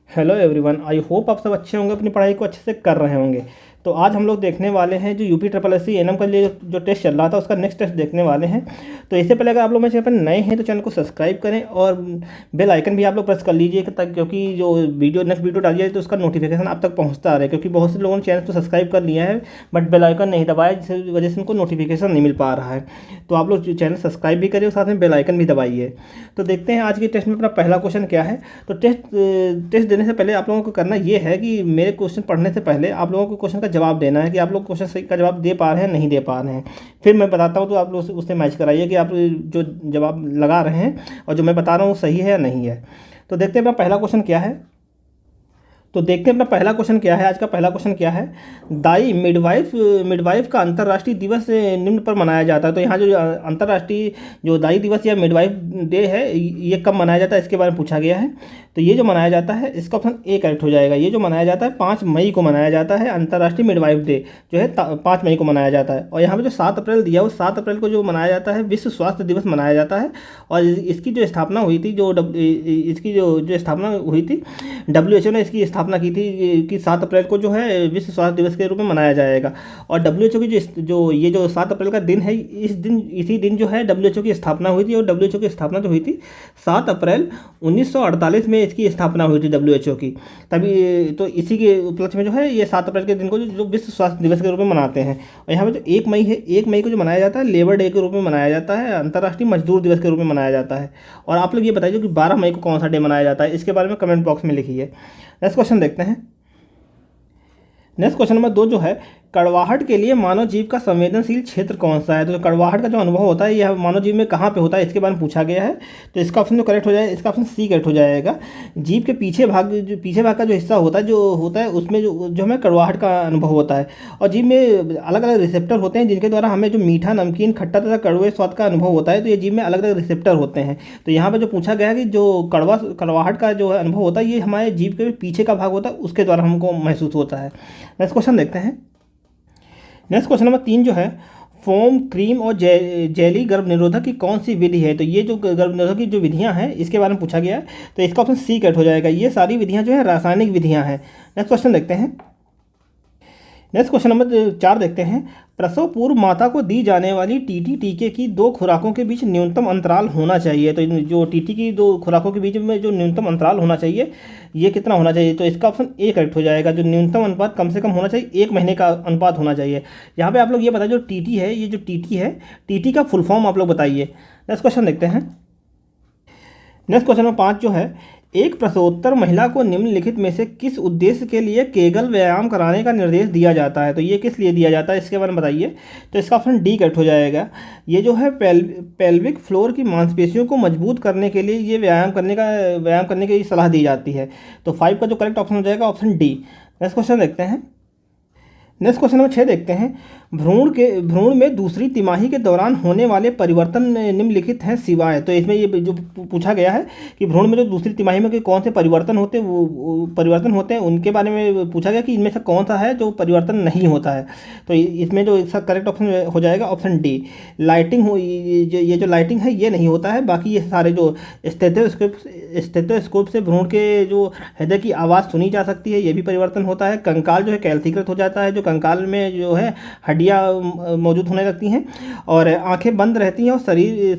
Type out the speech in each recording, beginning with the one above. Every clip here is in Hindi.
हेलो एवरीवन, आई होप आप सब अच्छे होंगे, अपनी पढ़ाई को अच्छे से कर रहे होंगे। तो आज हम लोग देखने वाले हैं जो UP triple S C NM का लिए जो टेस्ट चल रहा था उसका नेक्स्ट टेस्ट देखने वाले हैं। तो इससे पहले अगर आप लोग मेरे चैनल पर नए हैं तो चैनल को सब्सक्राइब करें और बेल आइकन भी आप लोग प्रेस कर लीजिए तक, क्योंकि जो नेक्स्ट वीडियो डाली जाए तो उसका नोटिफिकेशन आप तक पहुँचता रहे। क्योंकि बहुत से लोगों ने चैनल को सब्सक्राइब कर लिया है बट बेल आइकन नहीं दबाया, जिस वजह से उनको नोटिफिकेशन नहीं मिल पा रहा है। तो आप लोग चैनल सब्सक्राइब भी करिए और साथ में बेल आइकन भी दबाइए। तो देखते हैं आज के टेस्ट में अपना पहला क्वेश्चन क्या है। तो टेस्ट देने से पहले आप लोगों को करना ये है कि मेरे क्वेश्चन पढ़ने से पहले आप लोगों को क्वेश्चन का जवाब देना है कि आप लोग क्वेश्चन सही का जवाब दे पा रहे हैं नहीं दे पा रहे हैं। फिर मैं बताता हूँ तो आप लोग उससे मैच कराइए कि आप जो जवाब लगा रहे हैं और जो मैं बता रहा हूँ सही है या नहीं है। तो देखते हैं अपना पहला क्वेश्चन क्या है। तो देखते हैं अपना पहला क्वेश्चन क्या है। आज का पहला क्वेश्चन क्या है, दाई मिडवाइफ का अंतर्राष्ट्रीय दिवस निम्न पर मनाया जाता है। तो यहाँ जो अंतर्राष्ट्रीय जो दाई दिवस या मिडवाइफ डे है ये कब मनाया जाता है इसके बारे में पूछा गया है। तो ये जो मनाया जाता है इसका ऑप्शन ए करेक्ट हो जाएगा। ये जो मनाया जाता है 5 मई को मनाया जाता है। अंतर्राष्ट्रीय मिडवाइफ डे जो है 5 मई को मनाया जाता है। और यहाँ पे जो 7 अप्रैल दिया वो 7 अप्रैल को जो मनाया जाता है विश्व स्वास्थ्य दिवस मनाया जाता है। और इसकी जो स्थापना हुई थी इसकी जो स्थापना हुई थी WHO ने इसकी स्थापना की थी कि 7 अप्रैल को जो है विश्व स्वास्थ्य दिवस के रूप में मनाया जाएगा। और WHO की जो 7 अप्रैल का दिन है इसी दिन जो है WHO की स्थापना हुई थी। और WHO की स्थापना जो हुई थी 7 अप्रैल 1948 में इसकी स्थापना हुई थी WHO की। तभी तो इसी के उपलक्ष्य में जो है ये 7 अप्रैल के दिन को जो विश्व स्वास्थ्य दिवस के रूप में मनाते हैं। और यहाँ पे जो 1 मई है 1 मई को जो मनाया जाता है लेबर डे के रूप में मनाया जाता है, अंतर्राष्ट्रीय मजदूर दिवस के रूप में मनाया जाता है। और आप लोग ये बताइए कि 12 मई को कौन सा डे मनाया जाता है, इसके बारे में कमेंट बॉक्स में लिखिए। नेक्स्ट क्वेश्चन देखते हैं। नेक्स्ट क्वेश्चन नंबर 2 जो है, कड़वाहट के लिए मानव जीव का संवेदनशील क्षेत्र कौन सा है। तो कड़वाहट का जो अनुभव होता है यह मानव जीव में कहाँ पे होता है इसके बारे में पूछा गया है। तो इसका ऑप्शन जो करेक्ट हो जाएगा, इसका ऑप्शन सी करेक्ट हो जाएगा। जीव के पीछे भाग का जो हिस्सा होता है उसमें जो हमें कड़वाहट का अनुभव होता है। और जीव में अलग अलग रिसेप्टर होते हैं जिनके द्वारा हमें जो मीठा, नमकीन, खट्टा तथा कड़वे स्वाद का अनुभव होता है। तो ये जीव में अलग अलग रिसेप्टर होते हैं। तो यहाँ पर जो पूछा गया है कि जो कड़वाहट का जो अनुभव होता है ये हमारे जीव के पीछे का भाग होता है उसके द्वारा हमको महसूस होता है। नेक्स्ट क्वेश्चन देखते हैं। नेक्स्ट क्वेश्चन नंबर 3 जो है, फोम, क्रीम और जेली गर्भ निरोधक की कौन सी विधि है। तो ये जो गर्भ निरोधक की जो विधियां हैं इसके बारे में पूछा गया है। तो इसका ऑप्शन सी करेक्ट हो जाएगा। ये सारी विधियां जो है रासायनिक विधियां हैं। नेक्स्ट क्वेश्चन देखते हैं। नेक्स्ट क्वेश्चन नंबर 4 देखते हैं। प्रसव पूर्व माता को दी जाने वाली टीटी टीके की 2 खुराकों के बीच न्यूनतम अंतराल होना चाहिए। तो जो टीटी की 2 खुराकों के बीच में जो न्यूनतम अंतराल होना चाहिए ये कितना होना चाहिए। तो इसका ऑप्शन ए करेक्ट हो जाएगा। जो न्यूनतम अनुपात कम से कम होना चाहिए 1 महीने का अनुपात होना चाहिए। यहाँ पे आप लोग ये बताइए जो टीटी है ये जो टीटी है टीटी का फुल फॉर्म आप लोग बताइए। नेक्स्ट क्वेश्चन देखते हैं। नेक्स्ट क्वेश्चन नंबर 5 जो है, एक प्रसवोत्तर महिला को निम्नलिखित में से किस उद्देश्य के लिए केगल व्यायाम कराने का निर्देश दिया जाता है। तो ये किस लिए दिया जाता है इसके बारे में बताइए। तो इसका ऑप्शन डी करेक्ट हो जाएगा। ये जो है पेल्विक फ्लोर की मांसपेशियों को मजबूत करने के लिए ये व्यायाम करने की सलाह दी जाती है। तो 5 का जो करेक्ट ऑप्शन हो जाएगा ऑप्शन डी। नेक्स्ट क्वेश्चन देखते हैं। नेक्स्ट क्वेश्चन नंबर 6 देखते हैं। भ्रूण में दूसरी तिमाही के दौरान होने वाले परिवर्तन निम्नलिखित हैं सिवाय। तो इसमें ये जो पूछा गया है कि भ्रूण में जो दूसरी तिमाही में कौन से परिवर्तन होते हैं वो परिवर्तन होते हैं उनके बारे में पूछा गया कि इनमें से कौन सा है जो परिवर्तन नहीं होता है। तो इसमें जो इसका करेक्ट ऑप्शन हो जाएगा ऑप्शन डी। लाइटिंग हो ये जो लाइटिंग है ये नहीं होता है। बाकी ये सारे जो स्टेथोस्कोप से भ्रूण के जो हृदय की आवाज़ सुनी जा सकती है ये भी परिवर्तन होता है। कंकाल जो है कैल्सीकृत हो जाता है, जो कंकाल में जो है हड्डियाँ मौजूद होने लगती हैं और आंखें बंद रहती हैं और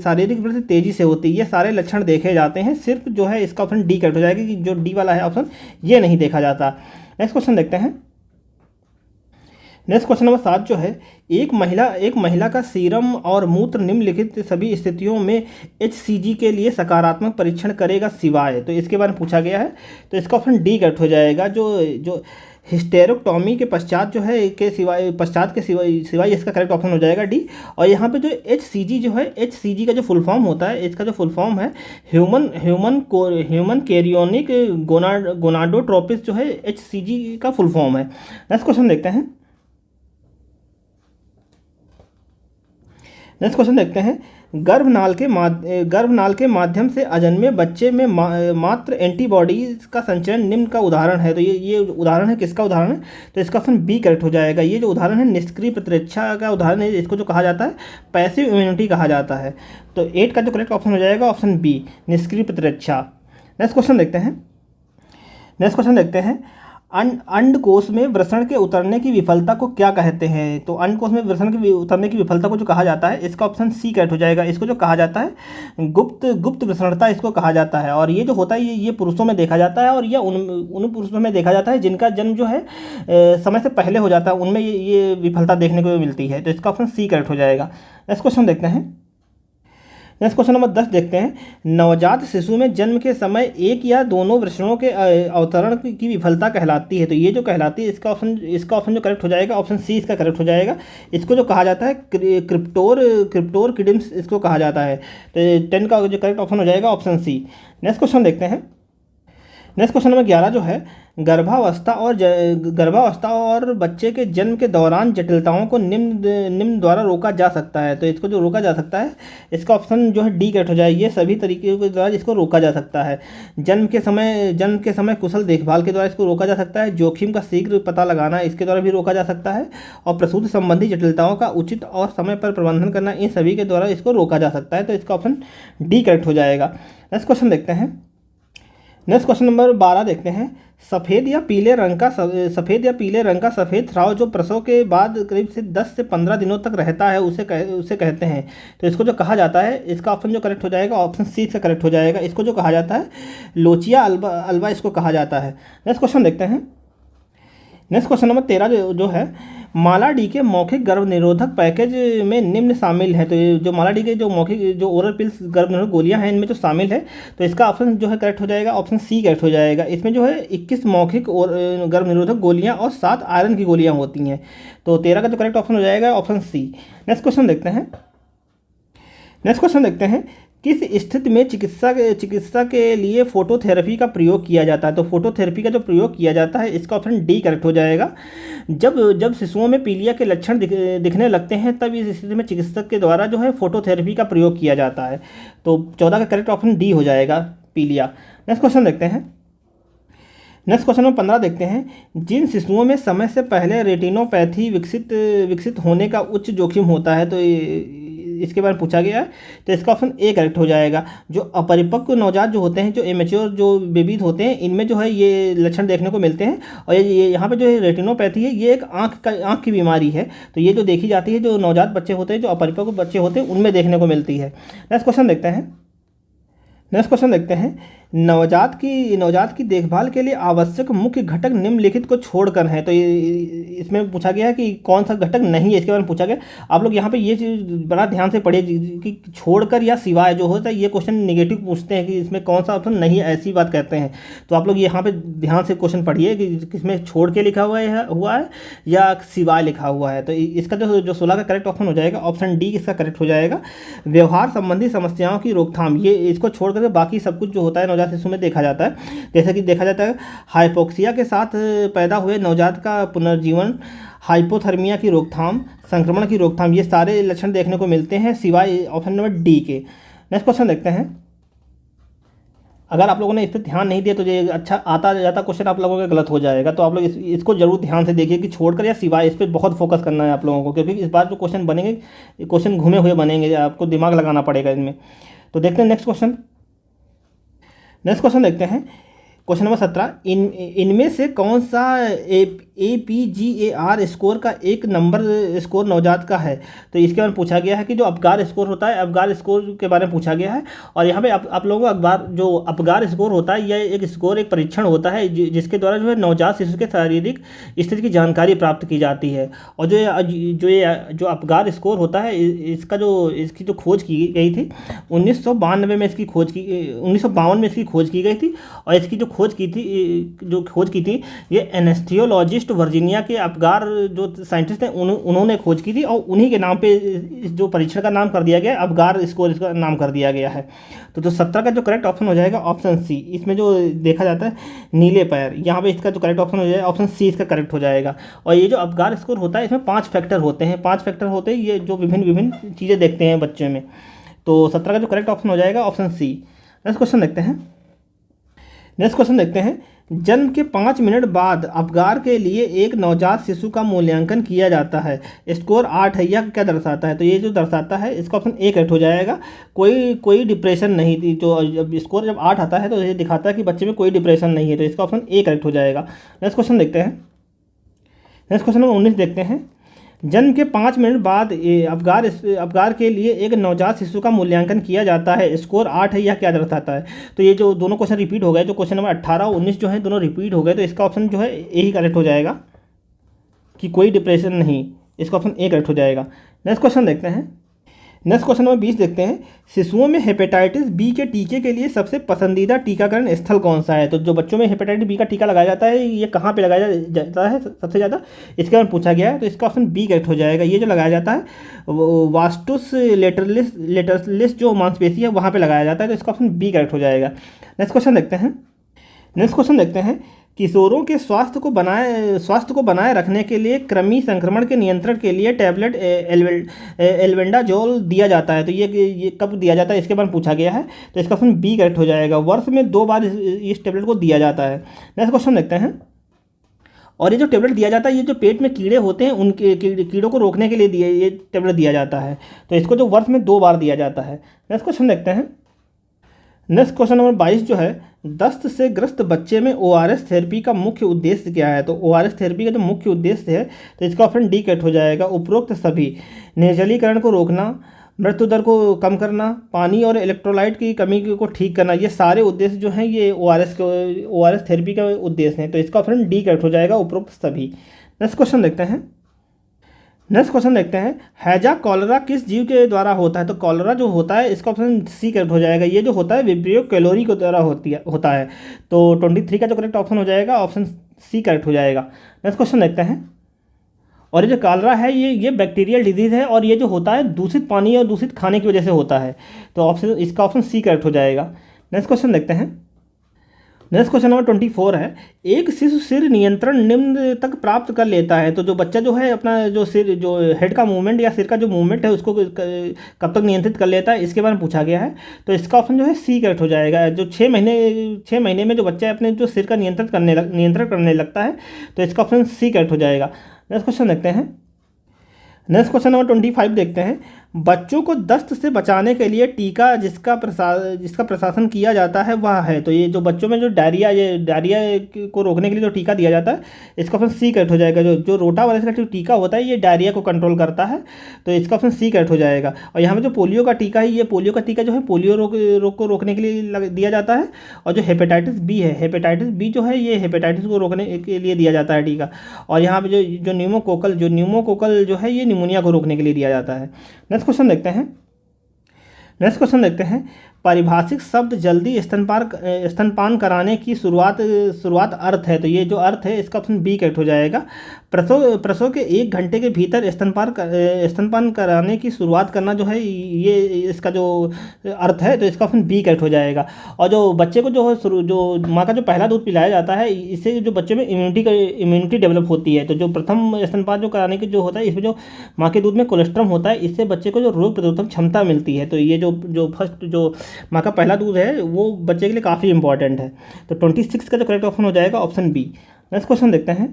शारीरिक वृद्धि तेजी से होती है। ये सारे लक्षण देखे जाते हैं। सिर्फ जो है इसका ऑप्शन डी करेक्ट हो जाएगा कि जो डी वाला है ऑप्शन ये नहीं देखा जाता। नेक्स्ट क्वेश्चन देखते हैं। नेक्स्ट क्वेश्चन नंबर 7 जो है, एक महिला का सीरम और मूत्र निम्नलिखित सभी स्थितियों में HCG के लिए सकारात्मक परीक्षण करेगा सिवाय। तो इसके बारे में पूछा गया है। तो इसका ऑप्शन डी करेक्ट हो जाएगा। जो हिस्टेरोक्टोमी के पश्चात जो है के सिवाय इसका करेक्ट ऑप्शन हो जाएगा डी। और यहाँ पे जो HCG जो है HCG का जो फुल फॉर्म होता है इसका जो फुल फॉर्म है ह्यूमन कैरियोनिक गोनाडोट्रोपिस जो है HCG का फुल फॉर्म है। नेक्स्ट क्वेश्चन देखते हैं। नेक्स्ट क्वेश्चन देखते हैं। गर्भनाल के माध्यम से अजन्मे बच्चे में मात्र एंटीबॉडीज का संचरण निम्न का उदाहरण है। तो ये उदाहरण है, किसका उदाहरण है। तो इसका ऑप्शन बी करेक्ट हो जाएगा। ये जो उदाहरण है निष्क्रिय प्रतिरक्षा का उदाहरण है। इसको जो कहा जाता है पैसिव इम्यूनिटी कहा जाता है। तो 8 का जो करेक्ट ऑप्शन हो जाएगा ऑप्शन बी, निष्क्रिय प्रतिरक्षा। नेक्स्ट क्वेश्चन देखते हैं। नेक्स्ट क्वेश्चन देखते हैं, अंडकोश में वृषण के उतरने की विफलता को क्या कहते हैं? तो अंडकोश में वृषण के उतरने की विफलता को जो कहा जाता है, इसका ऑप्शन सी करेक्ट हो जाएगा। इसको जो कहा जाता है गुप्त वृषणता इसको कहा जाता है। और ये जो होता है ये पुरुषों में देखा जाता है, और ये उन पुरुषों में देखा जाता है जिनका जन्म जो है समय से पहले हो जाता है, उनमें ये विफलता देखने को मिलती है। तो इसका ऑप्शन सी करेक्ट हो जाएगा। नेक्स्ट क्वेश्चन देखते हैं। नेक्स्ट क्वेश्चन नंबर 10 देखते हैं, नवजात शिशु में जन्म के समय एक या दोनों वृषणों के अवतरण की विफलता कहलाती है। तो ये जो कहलाती है, इसका ऑप्शन जो करेक्ट हो जाएगा, ऑप्शन सी इसका करेक्ट हो जाएगा। इसको जो कहा जाता है क्रिप्टोर किडिम्स इसको कहा जाता है। तो 10 का जो करेक्ट ऑप्शन हो जाएगा ऑप्शन सी। नेक्स्ट क्वेश्चन देखते हैं। नेक्स्ट क्वेश्चन नंबर 11 जो है, गर्भावस्था और बच्चे के जन्म के दौरान जटिलताओं को निम्न द्वारा रोका जा सकता है। तो इसको जो रोका जा सकता है, इसका ऑप्शन जो है डी करेक्ट हो जाएगी। ये सभी तरीके के द्वारा इसको रोका जा सकता है। जन्म के समय कुशल देखभाल के द्वारा इसको रोका जा सकता है। जोखिम का शीघ्र पता लगाना, इसके द्वारा भी रोका जा सकता है। और प्रसूति संबंधी जटिलताओं का उचित और समय पर प्रबंधन करना, इन सभी के द्वारा इसको रोका जा सकता है। तो इसका ऑप्शन डी करेक्ट हो जाएगा। नेक्स्ट क्वेश्चन देखते हैं। नेक्स्ट क्वेश्चन नंबर 12 देखते हैं, सफ़ेद या पीले रंग का सफ़ेद स्राव जो प्रसव के बाद करीब से 10 से 15 दिनों तक रहता है, उसे कहते हैं। तो इसको जो कहा जाता है, इसका ऑप्शन जो करेक्ट हो जाएगा, ऑप्शन सी से करेक्ट हो जाएगा। इसको जो कहा जाता है लोचिया अल्बा इसको कहा जाता है। नेक्स्ट क्वेश्चन देखते हैं। नेक्स्ट क्वेश्चन नंबर 13 जो है, माला डी के मौखिक गर्भ निरोधक पैकेज में निम्न शामिल है। तो ये जो माला डी के जो मौखिक जो ओरल पिल्स गर्भ निरोधक गोलियां हैं, इनमें जो शामिल है, तो इसका ऑप्शन जो है करेक्ट हो जाएगा, ऑप्शन सी करेक्ट हो जाएगा। इसमें जो है 21 मौखिक और गर्भ निरोधक गोलियां और 7 आयरन की गोलियां होती हैं। तो 13 का जो करेक्ट ऑप्शन हो जाएगा ऑप्शन सी। नेक्स्ट क्वेश्चन देखते हैं, किस स्थिति में चिकित्सा के लिए फोटोथेरेपी का प्रयोग किया जाता है? तो फोटोथेरेपी का जो प्रयोग किया जाता है, इसका ऑप्शन डी करेक्ट हो जाएगा। जब शिशुओं में पीलिया के लक्षण दिखने लगते हैं, तब इस स्थिति में चिकित्सक के द्वारा जो है फोटोथेरेपी का प्रयोग किया जाता है। तो 14 का करेक्ट ऑप्शन डी हो जाएगा, पीलिया। नेक्स्ट क्वेश्चन देखते हैं। नेक्स्ट क्वेश्चन नंबर 15 देखते हैं, जिन शिशुओं में समय से पहले रेटिनोपैथी विकसित होने का उच्च जोखिम होता है, तो इसके बारे में पूछा गया है। तो इसका ऑप्शन ए करेक्ट हो जाएगा। जो अपरिपक्व नवजात जो होते हैं, जो इमेच्योर जो बेबीज होते हैं, इनमें जो है ये लक्षण देखने को मिलते हैं। और ये यहाँ पे जो है रेटिनोपैथी है, ये एक आँख की बीमारी है। तो ये जो देखी जाती है, जो नवजात बच्चे होते हैं, जो अपरिपक्व बच्चे होते हैं, उनमें देखने को मिलती है। नेक्स्ट क्वेश्चन देखते हैं, नवजात की देखभाल के लिए आवश्यक मुख्य घटक निम्नलिखित को छोड़कर हैं। तो इसमें पूछा गया है कि कौन सा घटक नहीं है, इसके बारे में पूछा गया। आप लोग यहाँ पे ये चीज़ बड़ा ध्यान से पढ़िए कि छोड़कर या सिवाय जो होता है, ये क्वेश्चन नेगेटिव पूछते हैं कि इसमें कौन सा ऑप्शन नहीं है, ऐसी बात कहते हैं। तो आप लोग यहाँ पे ध्यान से क्वेश्चन पढ़िए कि इसमें छोड़ के लिखा हुआ है या सिवाय लिखा हुआ है। तो इसका जो 16 का करेक्ट ऑप्शन हो जाएगा, ऑप्शन डी इसका करेक्ट हो जाएगा। व्यवहार संबंधी समस्याओं की रोकथाम, ये इसको छोड़कर बाकी सब कुछ जो होता है नवजात शिशु में देखा जाता है। जैसे कि देखा जाता है हाइपोक्सिया के साथ पैदा हुए नवजात का पुनर्जीवन, हाइपोथर्मिया की रोकथाम, संक्रमण की रोकथाम, ये सारे लक्षण देखने को मिलते हैं सिवाय ऑप्शन नंबर डी के। नेक्स्ट क्वेश्चन देखते हैं। अगर आप लोगों ने इस पर ध्यान नहीं दिया तो ये अच्छा आता जाता क्वेश्चन आप लोगों का गलत हो जाएगा। तो आप लोग इसको जरूर ध्यान से देखिए कि छोड़कर या सिवाय, इस पर बहुत फोकस करना है आप लोगों को, क्योंकि इस बार जो क्वेश्चन बनेंगे, क्वेश्चन घूमे हुए बनेंगे, आपको दिमाग लगाना पड़ेगा इनमें। तो देखते हैं नेक्स्ट क्वेश्चन देखते हैं। क्वेश्चन नंबर 17, इनमें से कौन सा APGAR स्कोर का एक नंबर स्कोर नवजात का है? तो इसके बारे में पूछा गया है कि जो अपगार स्कोर होता है, अपगार स्कोर के बारे में पूछा गया है। और यहाँ पे आप लोगों को अपगार स्कोर होता है, यह एक स्कोर, एक परीक्षण होता है जिसके द्वारा जो है नवजात शिशु के शारीरिक स्थिति की जानकारी प्राप्त की जाती है। और जो अपगार स्कोर होता है, इसकी जो खोज की गई थी 1952 में, 1952 में इसकी खोज की गई थी। और इसकी जो खोज की थी ये एनेस्थियोलॉजिस्ट वर्जीनिया के अपगार जो साइंटिस्ट हैं, उन्होंने खोज की थी। और उन्हीं के नाम पे जो परीक्षण का नाम कर दिया गया, अपगार स्कोर इसका नाम कर दिया गया है। तो 17 का जो करेक्ट ऑप्शन हो जाएगा ऑप्शन सी। इसमें जो देखा जाता है नीले पैर, यहाँ पे इसका जो करेक्ट ऑप्शन हो जाएगा ऑप्शन सी इसका करेक्ट हो जाएगा। और ये जो अपगार स्कोर होता है, इसमें 5 फैक्टर होते हैं, ये जो विभिन्न चीज़ें देखते हैं बच्चे में। तो 17 का जो करेक्ट ऑप्शन हो जाएगा ऑप्शन सी। नेक्स्ट क्वेश्चन देखते हैं। नेक्स्ट क्वेश्चन देखते हैं, जन्म के 5 मिनट बाद अपगार के लिए एक नवजात शिशु का मूल्यांकन किया जाता है, स्कोर 8 है, यह क्या दर्शाता है? तो ये जो दर्शाता है इसका ऑप्शन ए करेक्ट हो जाएगा। कोई डिप्रेशन नहीं थी, तो जब स्कोर जब 8 आता है तो ये दिखाता है कि बच्चे में कोई डिप्रेशन नहीं है, तो इसका ऑप्शन ए करेक्ट हो जाएगा। नेक्स्ट क्वेश्चन देखते हैं, नेक्स्ट क्वेश्चन नंबर 19 देखते हैं, जन्म के 5 मिनट बाद अपगार के लिए एक नवजात शिशु का मूल्यांकन किया जाता है, स्कोर 8 है, यह क्या दर्शाता है? तो ये जो दोनों क्वेश्चन रिपीट हो गए, जो क्वेश्चन नंबर 18 और 19 जो है दोनों रिपीट हो गए, तो इसका ऑप्शन जो है ए ही करेक्ट हो जाएगा कि कोई डिप्रेशन नहीं, इसका ऑप्शन ए करेक्ट हो जाएगा। नेक्स्ट क्वेश्चन देखते हैं, नेक्स्ट क्वेश्चन नंबर 20 देखते हैं, शिशुओं में हेपेटाइटिस बी के टीके के लिए सबसे पसंदीदा टीकाकरण स्थल कौन सा है? तो जो बच्चों में हेपेटाइटिस बी का टीका लगाया जाता है, ये कहाँ पे लगाया जाता है सबसे ज़्यादा, इसके बारे में पूछा गया है, तो इसका ऑप्शन बी करेक्ट हो जाएगा। ये जो लगाया जाता है वास्टुस लेटरलिस जो मांसपेशी है वहाँ पर लगाया जाता है, तो इसका ऑप्शन बी करेक्ट हो जाएगा। नेक्स्ट क्वेश्चन देखते हैं, नेक्स्ट क्वेश्चन देखते हैं, किशोरों के स्वास्थ्य को बनाए रखने के लिए कृमि संक्रमण के नियंत्रण के लिए टैबलेट एल्बेंडाजोल दिया जाता है, तो ये कब दिया जाता है इसके बारे में पूछा गया है, तो इसका ऑप्शन बी करेक्ट हो जाएगा। वर्ष में 2 बार इस टैबलेट को दिया जाता है। नेक्स्ट क्वेश्चन देखते हैं, और ये जो टैबलेट दिया जाता है, ये जो पेट में कीड़े होते हैं उनके कीड़ों को रोकने के लिए ये टैबलेट दिया जाता है, तो इसको जो वर्ष में 2 बार दिया जाता है। नेक्स्ट क्वेश्चन देखते हैं, नेक्स्ट क्वेश्चन नंबर 22 जो है, दस्त से ग्रस्त बच्चे में ORS थेरेपी का मुख्य उद्देश्य क्या है? तो ORS थेरेपी का जो मुख्य उद्देश्य है, तो इसका ऑप्शन डी करेक्ट हो जाएगा। उपरोक्त सभी निर्जलीकरण को रोकना, मृत्यु दर को कम करना, पानी और इलेक्ट्रोलाइट की कमी को ठीक करना, ये सारे उद्देश्य जो हैं ये ORS थेरेपी का उद्देश्य हैं, तो इसका ऑप्शन डी करेक्ट हो जाएगा, उपरोक्त सभी। नेक्स्ट क्वेश्चन देखते हैं, नेक्स्ट क्वेश्चन देखते हैं, हैजा कॉलरा किस जीव के द्वारा होता है? तो कॉलरा जो होता है इसका ऑप्शन सी करेक्ट हो जाएगा। ये जो होता है विब्रियो कैलोरी के द्वारा होता है, तो 23 का जो करेक्ट ऑप्शन हो जाएगा ऑप्शन सी करेक्ट हो जाएगा। नेक्स्ट क्वेश्चन देखते हैं, और ये जो कॉलरा है ये बैक्टीरियल डिजीज़ है, और ये जो होता है दूषित पानी और दूषित खाने की वजह से होता है, तो इसका ऑप्शन सी करेक्ट हो जाएगा। नेक्स्ट क्वेश्चन देखते हैं, नेक्स्ट क्वेश्चन नंबर 24 है, एक शिशु सिर नियंत्रण निम्न तक प्राप्त कर लेता है, तो जो बच्चा जो है अपना जो हेड का मूवमेंट या सिर का जो मूवमेंट है उसको कब तक नियंत्रित कर लेता है, इसके बारे में पूछा गया है, तो इसका ऑप्शन जो है सी करेक्ट हो जाएगा। जो 6 महीने में जो बच्चा अपने जो सिर का नियंत्रण करने लगता है, तो इसका ऑप्शन सी करेक्ट हो जाएगा। नेक्स्ट क्वेश्चन देखते हैं, नेक्स्ट क्वेश्चन नंबर 25 देखते हैं, बच्चों को दस्त से बचाने के लिए टीका जिसका प्रशासन किया जाता है वह है, तो ये जो बच्चों में जो डायरिया को रोकने के लिए जो टीका दिया जाता है, इसका ऑप्शन सी करेक्ट हो जाएगा। जो रोटा वायरस का जो टीका होता है ये डायरिया को कंट्रोल करता है, तो इसका ऑप्शन सी करेक्ट हो जाएगा। और यहाँ पर जो पोलियो का टीका है, ये पोलियो का टीका जो है पोलियो रोग को रोकने के लिए दिया जाता है। और जो हेपेटाइटिस बी है, हेपेटाइटिस बी जो है ये हेपेटाइटिस को रोकने के लिए दिया जाता है टीका। और यहाँ पर जो न्यूमोकोकल जो है ये निमोनिया को रोकने के लिए दिया जाता है। नेक्स्ट क्वेश्चन देखते हैं, नेक्स्ट क्वेश्चन देखते हैं, पारिभाषिक शब्द जल्दी स्तनपान कराने की शुरुआत अर्थ है, तो ये जो अर्थ है इसका ऑप्शन बी करेक्ट हो जाएगा। प्रसव के 1 घंटे के भीतर स्तनपान कराने की शुरुआत करना जो है ये इसका जो अर्थ है, तो इसका ऑप्शन बी करेक्ट हो जाएगा। और जो बच्चे को जो माँ का जो पहला दूध पिलाया जाता है, इससे जो बच्चे में इम्यूनिटी डेवलप होती है, तो जो प्रथम स्तनपान जो कराने की जो होता है, इसमें जो माँ के दूध में कोलेस्ट्रॉल होता है, इससे बच्चे को जो रोग प्रतिरोधक क्षमता मिलती है, तो ये जो फर्स्ट जो माँ का पहला दूध है वो बच्चे के लिए काफ़ी इंपॉर्टेंट है, तो 26 का जो करेक्ट ऑप्शन हो जाएगा ऑप्शन बी। नेक्स्ट क्वेश्चन देखते हैं,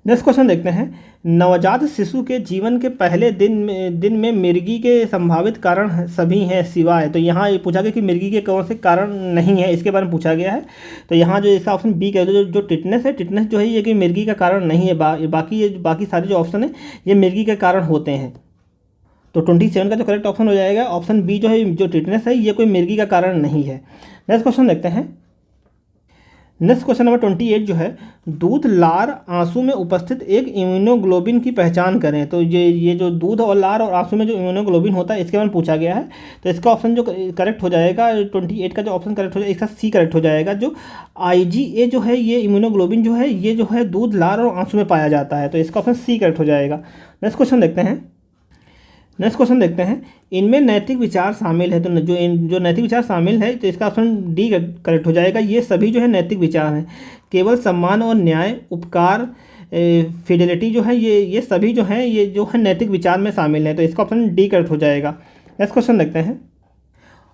नेक्स्ट क्वेश्चन देखते हैं, नवजात शिशु के जीवन के पहले दिन में मिर्गी के संभावित कारण सभी हैं सिवाय, तो यहाँ ये पूछा गया कि मिर्गी के कौन से कारण नहीं है, इसके बारे में पूछा गया है, तो यहाँ जो इसका ऑप्शन बी कह दो, जो टिटनेस है, टिटनेस जो है ये कि मिर्गी का कारण नहीं है, बाकी सारे जो ऑप्शन है ये मिर्गी के कारण होते हैं, तो 27 का जो करेक्ट ऑप्शन हो जाएगा ऑप्शन बी जो है, जो टिटनेस है ये कोई मिर्गी का कारण नहीं है। नेक्स्ट क्वेश्चन देखते हैं, नेक्स्ट क्वेश्चन नंबर 28 जो है, दूध लार आंसू में उपस्थित एक इम्यूनोग्लोबिन की पहचान करें, तो ये जो दूध और लार और आंसू में जो इम्यूनोग्लोबिन होता है इसके बारे में पूछा गया है, तो इसका ऑप्शन जो करेक्ट हो जाएगा 28 का जो ऑप्शन करेक्ट हो जाएगा, इसका सी करेक्ट हो जाएगा। जो IgA जो है ये इम्यूनोग्लोबिन जो है ये जो है दूध लार और आंसू में पाया जाता है, तो इसका ऑप्शन सी करेक्ट हो जाएगा। नेक्स्ट क्वेश्चन देखते हैं, नेक्स्ट क्वेश्चन देखते हैं, इनमें नैतिक विचार शामिल है, तो जो नैतिक विचार शामिल है तो इसका ऑप्शन डी करेक्ट हो जाएगा। ये सभी जो है नैतिक विचार हैं, केवल सम्मान और न्याय, उपकार, फिडेलिटी जो है ये सभी जो हैं ये जो है नैतिक विचार में शामिल है, तो इसका ऑप्शन डी करेक्ट हो जाएगा। नेक्स्ट क्वेश्चन देखते हैं,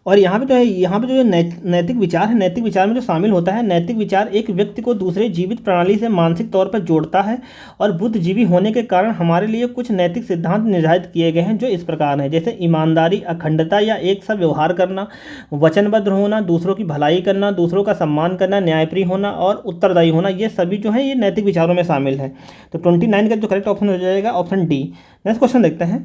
और यहाँ पे जो है, यहाँ पे जो नैतिक विचार है, नैतिक विचार में जो शामिल होता है, नैतिक विचार एक व्यक्ति को दूसरे जीवित प्रणाली से मानसिक तौर पर जोड़ता है और बुद्धिजीवी होने के कारण हमारे लिए कुछ नैतिक सिद्धांत निर्धारित किए गए हैं जो इस प्रकार हैं, जैसे ईमानदारी, अखंडता या एक सा व्यवहार करना, वचनबद्ध होना, दूसरों की भलाई करना, दूसरों का सम्मान करना, न्यायप्रिय होना और उत्तरदायी होना, ये सभी जो है ये नैतिक विचारों में शामिल है। तो 29 का जो करेक्ट ऑप्शन हो जाएगा ऑप्शन डी। नेक्स्ट क्वेश्चन देखते हैं।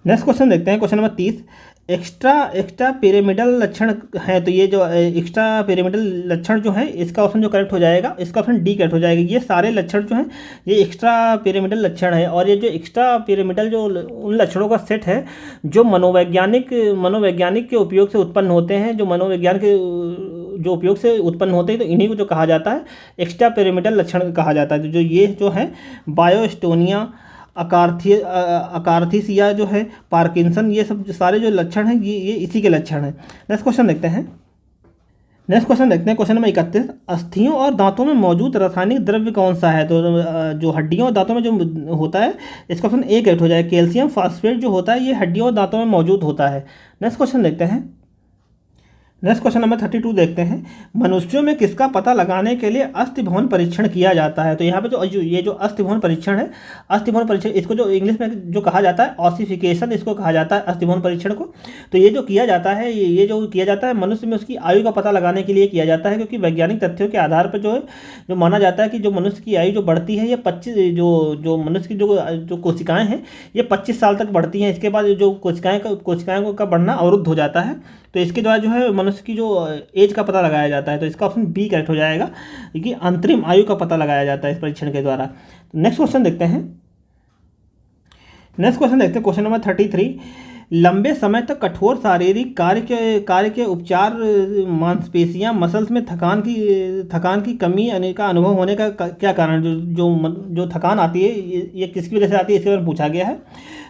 Question number 30। एक्स्ट्रा पिरामिडल लक्षण है, तो ये जो एक्स्ट्रा पिरामिडल लक्षण जो है इसका ऑप्शन जो करेक्ट हो जाएगा, इसका ऑप्शन डी करेक्ट हो जाएगा। ये सारे लक्षण जो हैं ये एक्स्ट्रा पिरामिडल लक्षण है, और ये जो एक्स्ट्रा पिरामिडल जो उन लक्षणों का सेट है जो मनोवैज्ञानिक के उपयोग से उत्पन्न होते हैं, जो मनोविज्ञान के जो उपयोग से उत्पन्न होते हैं, तो इन्हीं को जो कहा जाता है एक्स्ट्रा पिरामिडल लक्षण कहा जाता है। जो ये जो है बायोस्टोनिया, अकार्थिसिया जो है, पार्किंसन, ये सब जो सारे जो लक्षण हैं ये इसी के लक्षण हैं। नेक्स्ट क्वेश्चन देखते हैं। Question number 31। अस्थियों और दांतों में मौजूद रासायनिक द्रव्य कौन सा है? तो जो हड्डियों और दांतों में जो होता है इसका ऑप्शन ए करेक्ट हो जाएगा। कैल्शियम फॉस्फेट जो होता है ये हड्डियों और दांतों में मौजूद होता है। नेक्स्ट क्वेश्चन देखते हैं। क्वेश्चन नंबर 32 देखते हैं। मनुष्यों में किसका पता लगाने के लिए अस्थि भवन परीक्षण किया जाता है? तो यहाँ पे जो अस्थि भवन परीक्षण है, अस्थि भवन परीक्षण इसको जो इंग्लिश में जो कहा जाता है ऑसिफिकेशन, इसको कहा जाता है अस्थि भवन परीक्षण को। तो ये जो किया जाता है, ये जो किया जाता है मनुष्य में उसकी आयु का पता लगाने के लिए किया जाता है, क्योंकि वैज्ञानिक तथ्यों के आधार पर जो माना जाता है कि जो मनुष्य की आयु जो बढ़ती है ये 25 जो मनुष्य की जो कोशिकाएँ हैं ये 25 साल तक बढ़ती हैं। इसके बाद जो कोशिकाएँ का बढ़ना अवरुद्ध हो जाता है। तो इसके द्वारा जो है मनुष्य की जो एज का पता लगाया जाता है। तो इसका ऑप्शन बी करेक्ट हो जाएगा, क्योंकि अंतरिम आयु का पता लगाया जाता है इस परीक्षण के द्वारा। नेक्स्ट क्वेश्चन देखते हैं। Question number 33। लंबे समय तक कठोर शारीरिक कार्य के उपचार मांसपेशियां मसल्स में थकान की कमी का अनुभव होने का क्या कारण? जो थकान आती है ये किसकी वजह से आती है, इसके बारे में पूछा गया है।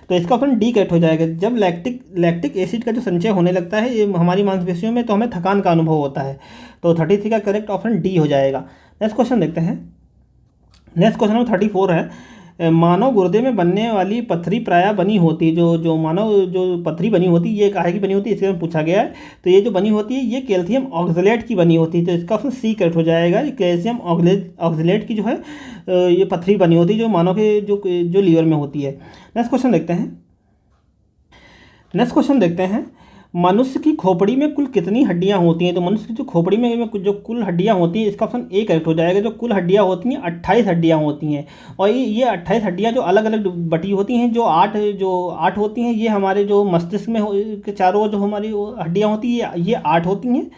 तो इसका ऑप्शन डी करेक्ट हो जाएगा। जब लैक्टिक एसिड का जो संचय होने लगता है ये हमारी मांसपेशियों में, तो हमें थकान का अनुभव होता है। तो 33 का करेक्ट ऑप्शन डी हो जाएगा। नेक्स्ट क्वेश्चन देखते हैं। क्वेश्चन नंबर 34 है। मानव गुर्दे में बनने वाली पथरी प्रायः बनी होती है, जो मानव जो पथरी बनी होती है ये काहे की बनी होती है, इसके बारे में पूछा गया है। तो ये जो बनी होती है ये कैल्शियम ऑक्सलेट की बनी होती है। तो इसका ऑप्शन सी करेक्ट हो जाएगा। कैल्शियम ऑक्सलेट की जो है ये पथरी बनी होती है जो मानव के जो लीवर में होती है। नेक्स्ट क्वेश्चन देखते हैं। मनुष्य की खोपड़ी में कुल कितनी हड्डियां होती हैं? तो मनुष्य की जो खोपड़ी में जो कुल हड्डियां होती हैं इसका ऑप्शन ए करेक्ट हो जाएगा। जो कुल हड्डियां होती हैं 28 हड्डियां होती हैं, और ये 28 हड्डियां जो अलग अलग बटी होती हैं। जो आठ होती हैं ये हमारे जो मस्तिष्क में के चारों जो हमारी हड्डियां होती हैं ये 8 होती हैं,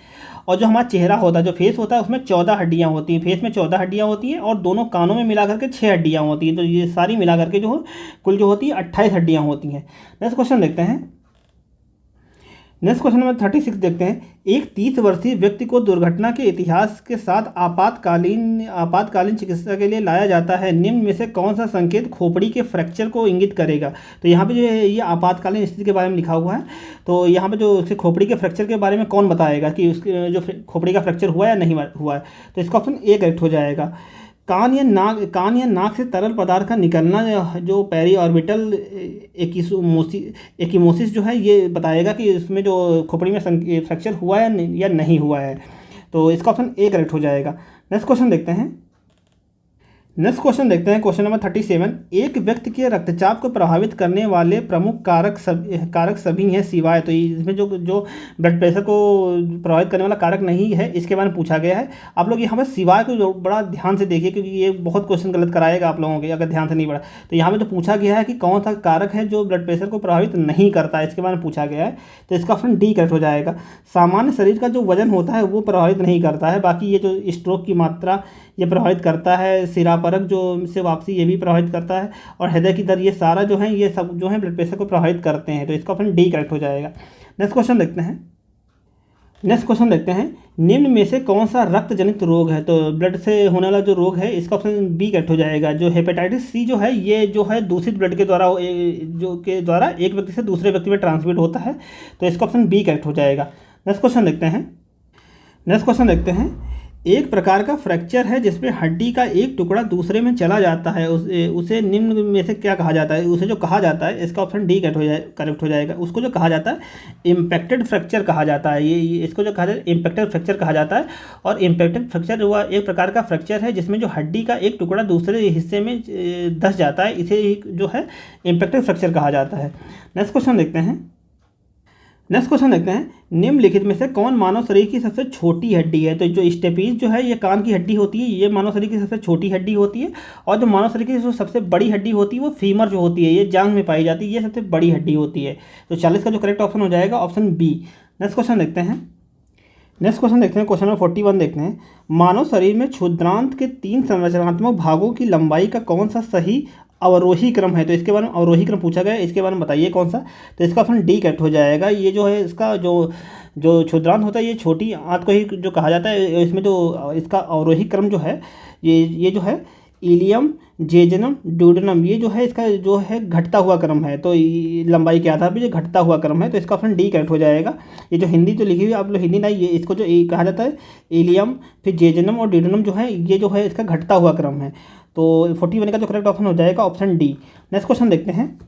और जो हमारा चेहरा होता है, जो फेस होता है, उसमें 14 हड्डियां होती हैं। फेस में 14 हड्डियां होती हैं, और दोनों कानों में मिला करके 6 हड्डियां होती हैं। तो ये सारी मिला करके जो कुल जो होती है 28 हड्डियां होती हैं। नेक्स्ट क्वेश्चन देखते हैं। क्वेश्चन नंबर 36 देखते हैं। एक 30 वर्षीय व्यक्ति को दुर्घटना के इतिहास के साथ आपातकालीन चिकित्सा के लिए लाया जाता है। निम्न में से कौन सा संकेत खोपड़ी के फ्रैक्चर को इंगित करेगा? तो यहाँ पे जो है ये आपातकालीन स्थिति के बारे में लिखा हुआ है। तो यहाँ पे जो उसके खोपड़ी के फ्रैक्चर के बारे में कौन बताएगा कि उसके जो खोपड़ी का फ्रैक्चर हुआ या नहीं हुआ है? तो इसका ऑप्शन ए करेक्ट हो जाएगा। कान या नाक से तरल पदार्थ का निकलना जो पेरी ऑर्बिटल एकिमोसिस जो है ये बताएगा कि इसमें जो खोपड़ी में फ्रैक्चर हुआ है या नहीं हुआ है। तो इसका ऑप्शन ए करेक्ट हो जाएगा। नेक्स्ट क्वेश्चन देखते हैं। Question number 37। एक व्यक्ति के रक्तचाप को प्रभावित करने वाले प्रमुख कारक सभी हैं सिवाय। तो इसमें जो ब्लड प्रेशर को प्रभावित करने वाला कारक नहीं है इसके बारे में पूछा गया है। आप लोग यहाँ पर सिवाय को जो बड़ा ध्यान से देखिए, क्योंकि ये बहुत क्वेश्चन गलत कराएगा आप लोगों के अगर ध्यान से नहीं पढ़ा। तो यहाँ पर जो पूछा गया है कि कौन सा कारक है जो ब्लड प्रेशर को प्रभावित नहीं करता है, इसके बारे में पूछा गया है। तो इसका ऑप्शन डी करेक्ट हो जाएगा। सामान्य शरीर का जो वजन होता है वो प्रभावित नहीं करता है, बाकी ये जो स्ट्रोक की मात्रा ये प्रभावित करता है, सिरापरक जो से वापसी ये भी प्रभावित करता है, और हृदय की दर, ये सारा जो है ये सब जो है ब्लड प्रेशर को प्रभावित करते हैं। तो इसका ऑप्शन डी करेक्ट हो जाएगा। नेक्स्ट क्वेश्चन देखते हैं। निम्न में से कौन सा रक्त जनित रोग है? तो ब्लड से होने वाला जो रोग है इसका ऑप्शन बी करेक्ट हो जाएगा। जो हेपेटाइटिस सी जो है ये जो है दूषित ब्लड के द्वारा एक व्यक्ति से दूसरे व्यक्ति में ट्रांसमिट होता है। तो इसका ऑप्शन बी करेक्ट हो जाएगा। नेक्स्ट क्वेश्चन देखते हैं। एक प्रकार का फ्रैक्चर है जिसमें हड्डी का एक टुकड़ा दूसरे में चला जाता है, उसे निम्न में से क्या कहा जाता है? उसे जो कहा जाता है, इसका ऑप्शन डी करेक्ट हो जाएगा। उसको जो कहा जाता है इम्पैक्टेड फ्रैक्चर कहा जाता है। ये इसको जो कहा जाता है इम्पैक्टेड फ्रैक्चर कहा जाता है। और इम्पैक्टेड फ्रैक्चर हुआ एक प्रकार का फ्रैक्चर है जिसमें जो हड्डी का एक टुकड़ा दूसरे हिस्से में धंस जाता है, इसे जो है इम्पैक्टेड फ्रैक्चर कहा जाता है। नेक्स्ट क्वेश्चन देखते हैं, निम्नलिखित में से कौन मानव शरीर की सबसे छोटी हड्डी है? तो जो स्टेपीज जो है ये कान की हड्डी होती है, ये मानव शरीर की सबसे छोटी हड्डी होती है। और जो मानव शरीर की जो सबसे बड़ी हड्डी होती है वो फीमर जो होती है, ये जांघ में पाई जाती है, ये सबसे बड़ी हड्डी होती है। तो 40 का जो करेक्ट ऑप्शन हो जाएगा ऑप्शन बी। नेक्स्ट क्वेश्चन देखते हैं, क्वेश्चन नंबर 41 देखते हैं। मानव शरीर में क्षुद्रांत के 3 संरचनात्मक भागों की लंबाई का कौन सा सही अवरोही क्रम है? तो इसके बारे में अवरोही क्रम पूछा गया है, इसके बारे में बताइए कौन सा। तो इसका ऑप्शन डी करेक्ट हो जाएगा। ये जो है इसका जो क्षुद्रांत होता है ये छोटी आंत को ही जो कहा जाता है। इसमें जो इसका अवरोही क्रम जो है ये जो है इलियम, जेजनम, ड्यूडेनम, ये जो है इसका जो है घटता हुआ क्रम है। तो लंबाई के आधार पर जो घटता हुआ क्रम है, तो इसका ऑप्शन डी करेक्ट हो जाएगा। ये जो हिंदी जो लिखी हुई आप लोग हिंदी नहीं, ये इसको जो कहा जाता है इलियम, फिर जेजनम और ड्यूडेनम जो है ये जो है इसका घटता हुआ क्रम है। तो 41 का जो करेक्ट ऑप्शन हो जाएगा ऑप्शन डी। नेक्स्ट क्वेश्चन देखते हैं,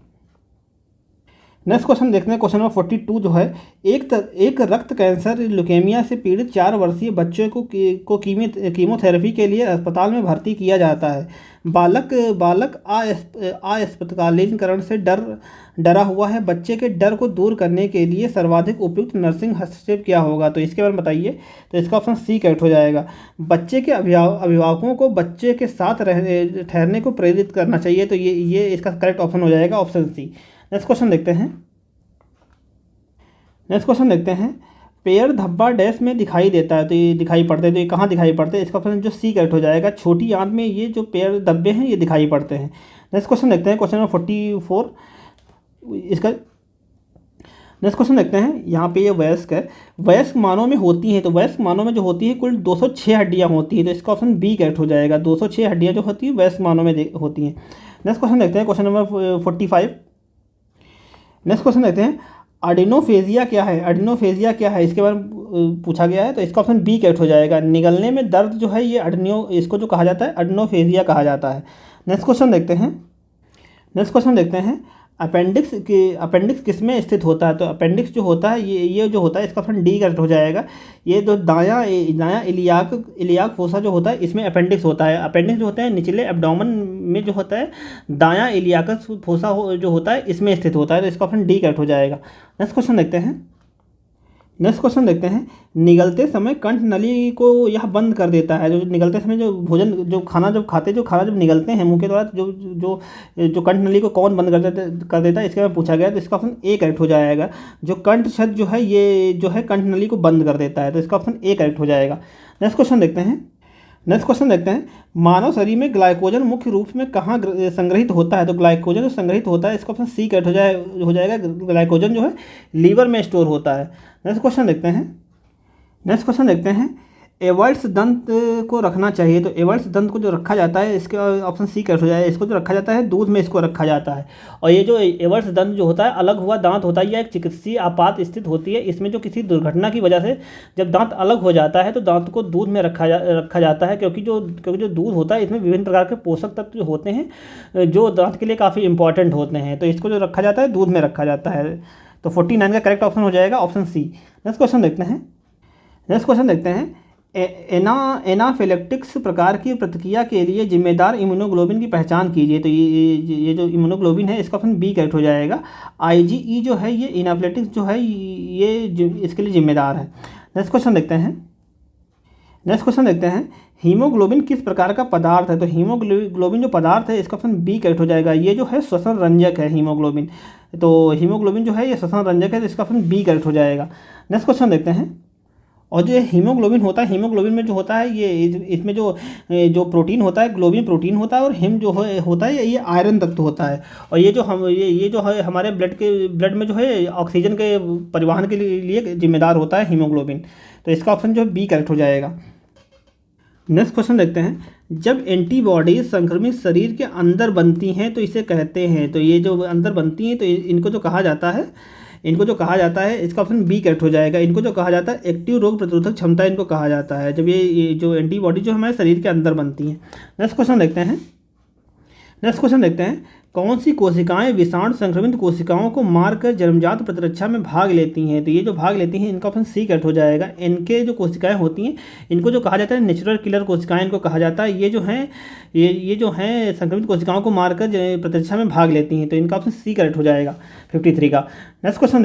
क्वेश्चन नंबर 42 जो है एक रक्त कैंसर ल्यूकेमिया से पीड़ित 4 वर्षीय बच्चे को कीमोथेरेपी के लिए अस्पताल में भर्ती किया जाता है। बालक अस्पतालीकरण से डरा हुआ है। बच्चे के डर को दूर करने के लिए सर्वाधिक उपयुक्त नर्सिंग हस्तक्षेप क्या होगा? तो इसके बारे में बताइए। तो इसका ऑप्शन सी करेक्ट हो जाएगा। बच्चे के अभिभावकों को बच्चे के साथ ठहरने को प्रेरित करना चाहिए। तो ये इसका करेक्ट ऑप्शन हो जाएगा ऑप्शन सी। नेक्स्ट क्वेश्चन देखते हैं, पेयर धब्बा डैश में दिखाई देता है। तो ये दिखाई पड़ते हैं, तो ये कहाँ दिखाई पड़ते हैं? इसका ऑप्शन जो सी करेक्ट हो जाएगा। छोटी आंत में ये जो पेयर धब्बे हैं ये दिखाई पड़ते हैं। नेक्स्ट क्वेश्चन देखते हैं, क्वेश्चन नंबर 44 इसका। नेक्स्ट क्वेश्चन देखते हैं, यहाँ पे ये वयस्क है। वयस्क मानव में होती हैं, तो वयस्क मानव में जो होती है कुल 206 हड्डियाँ होती हैं। तो इसका ऑप्शन बी करेक्ट हो जाएगा। 206 हड्डियाँ जो होती है वयस्क मानव में होती हैं। नेक्स्ट क्वेश्चन देखते हैं, क्वेश्चन नंबर 45। नेक्स्ट क्वेश्चन देखते हैं, एडिनोफेजिया क्या है? इसके बारे में पूछा गया है। तो इसका ऑप्शन बी करेक्ट हो जाएगा। निगलने में दर्द जो है ये इसको जो कहा जाता है एडिनोफेजिया कहा जाता है। नेक्स्ट क्वेश्चन देखते हैं, अपेंडिक्स किस में स्थित होता है? तो अपेंडिक्स जो होता है ये जो होता है इसका ऑप्शन डी करेक्ट हो जाएगा। ये जो दायां इलियाक फोसा जो होता है इसमें अपेंडिक्स होता है। अपेंडिक्स जो होता है निचले एब्डोमेन में जो होता है दायां इलियाकस फोसा जो होता है इसमें स्थित होता है। तो इसका ऑप्शन डी करेक्ट हो जाएगा। नेक्स्ट क्वेश्चन देखते हैं, निगलते समय कंठ नली को यह बंद कर देता है। जो निगलते समय जो खाना जब निगलते हैं मुंह के द्वारा जो कंठ नली को कौन बंद कर देता है इसके बारे में पूछा गया। तो इसका ऑप्शन ए करेक्ट हो जाएगा। जो कंठ छद जो है ये जो है कंठ नली को बंद कर देता है। तो इसका ऑप्शन ए करेक्ट हो जाएगा। नेक्स्ट क्वेश्चन देखते हैं, मानव शरीर में ग्लाइकोजन मुख्य रूप में कहाँ संग्रहित होता है? तो ग्लाइकोजन जो संग्रहित होता है इसका ऑप्शन सी करेक्ट हो जाएगा। ग्लाइकोजन जो है लीवर में स्टोर होता है। नेक्स्ट क्वेश्चन देखते हैं, एवर्ट्स दंत को रखना चाहिए। तो एवर्ट्स दंत को जो रखा जाता है इसके ऑप्शन सी करेक्ट हो जाएगा। इसको जो रखा जाता है दूध में इसको रखा जाता है। और ये जो एवर्ट्स दंत जो होता है अलग हुआ दांत होता है, यह एक चिकित्सीय आपात स्थिति होती है। इसमें जो किसी दुर्घटना की वजह से जब दांत अलग हो जाता है तो दांत को दूध में रखा जाता है, क्योंकि जो दूध होता है इसमें विभिन्न प्रकार के पोषक तत्व जो होते हैं जो दांत के लिए काफ़ी इंपॉर्टेंट होते हैं। तो इसको जो रखा जाता है दूध में रखा जाता है। तो 49 का करेक्ट ऑप्शन हो जाएगा ऑप्शन सी। नेक्स्ट क्वेश्चन देखते हैं, एनाफिलेक्टिक्स प्रकार की प्रतिक्रिया के लिए जिम्मेदार इम्यूनोग्लोबिन की पहचान कीजिए। तो ये जो इम्यूनोग्लोबिन है इसका ऑप्शन बी करेक्ट हो जाएगा। IgE जो है ये एनाफिलेक्टिक्स जो है ये इसके लिए जिम्मेदार है। नेक्स्ट क्वेश्चन देखते हैं, हीमोग्लोबिन किस प्रकार का पदार्थ है? तो हीमोग्लोबिन जो पदार्थ है इसका ऑप्शन बी करेक्ट हो जाएगा। ये जो है श्वसन रंजक है हीमोग्लोबिन। तो हीमोग्लोबिन जो है ये श्वसन रंजक है, तो इसका ऑप्शन बी करेक्ट हो जाएगा। नेक्स्ट क्वेश्चन देखते हैं, और जो हीमोग्लोबिन होता है हीमोग्लोबिन में जो होता है ये इसमें जो प्रोटीन होता है ग्लोबिन प्रोटीन होता है, और हिम जो होता है ये आयरन तत्व होता है। और ये जो है हमारे ब्लड में जो है ऑक्सीजन के परिवहन के लिए जिम्मेदार होता है हीमोग्लोबिन। तो इसका ऑप्शन जो है बी करेक्ट हो जाएगा। नेक्स्ट क्वेश्चन देखते हैं, जब एंटीबॉडीज संक्रमित शरीर के अंदर बनती हैं तो इसे कहते हैं। तो ये जो अंदर बनती हैं तो इनको जो कहा जाता है इनको जो कहा जाता है, इसका ऑप्शन बी करेक्ट हो जाएगा। इनको जो कहा जाता है एक्टिव रोग प्रतिरोधक क्षमता इनको कहा जाता है, जब ये जो एंटीबॉडी जो हमारे शरीर के अंदर बनती हैं। नेक्स्ट क्वेश्चन देखते हैं कौन सी कोशिकाएं विषाणु संक्रमित कोशिकाओं को मारकर जन्मजात प्रतिरक्षा में भाग लेती हैं। तो ये जो भाग लेती हैं इनका ऑप्शन सी करेक्ट हो जाएगा। इनके जो कोशिकाएं होती हैं इनको जो कहा जाता है नेचुरल किलर कोशिकाएं इनको कहा जाता है। ये जो हैं संक्रमित कोशिकाओं को मारकर प्रतिरक्षा में भाग लेती हैं, तो इनका ऑप्शन सी करेक्ट हो जाएगा 53 का। नेक्स्ट क्वेश्चन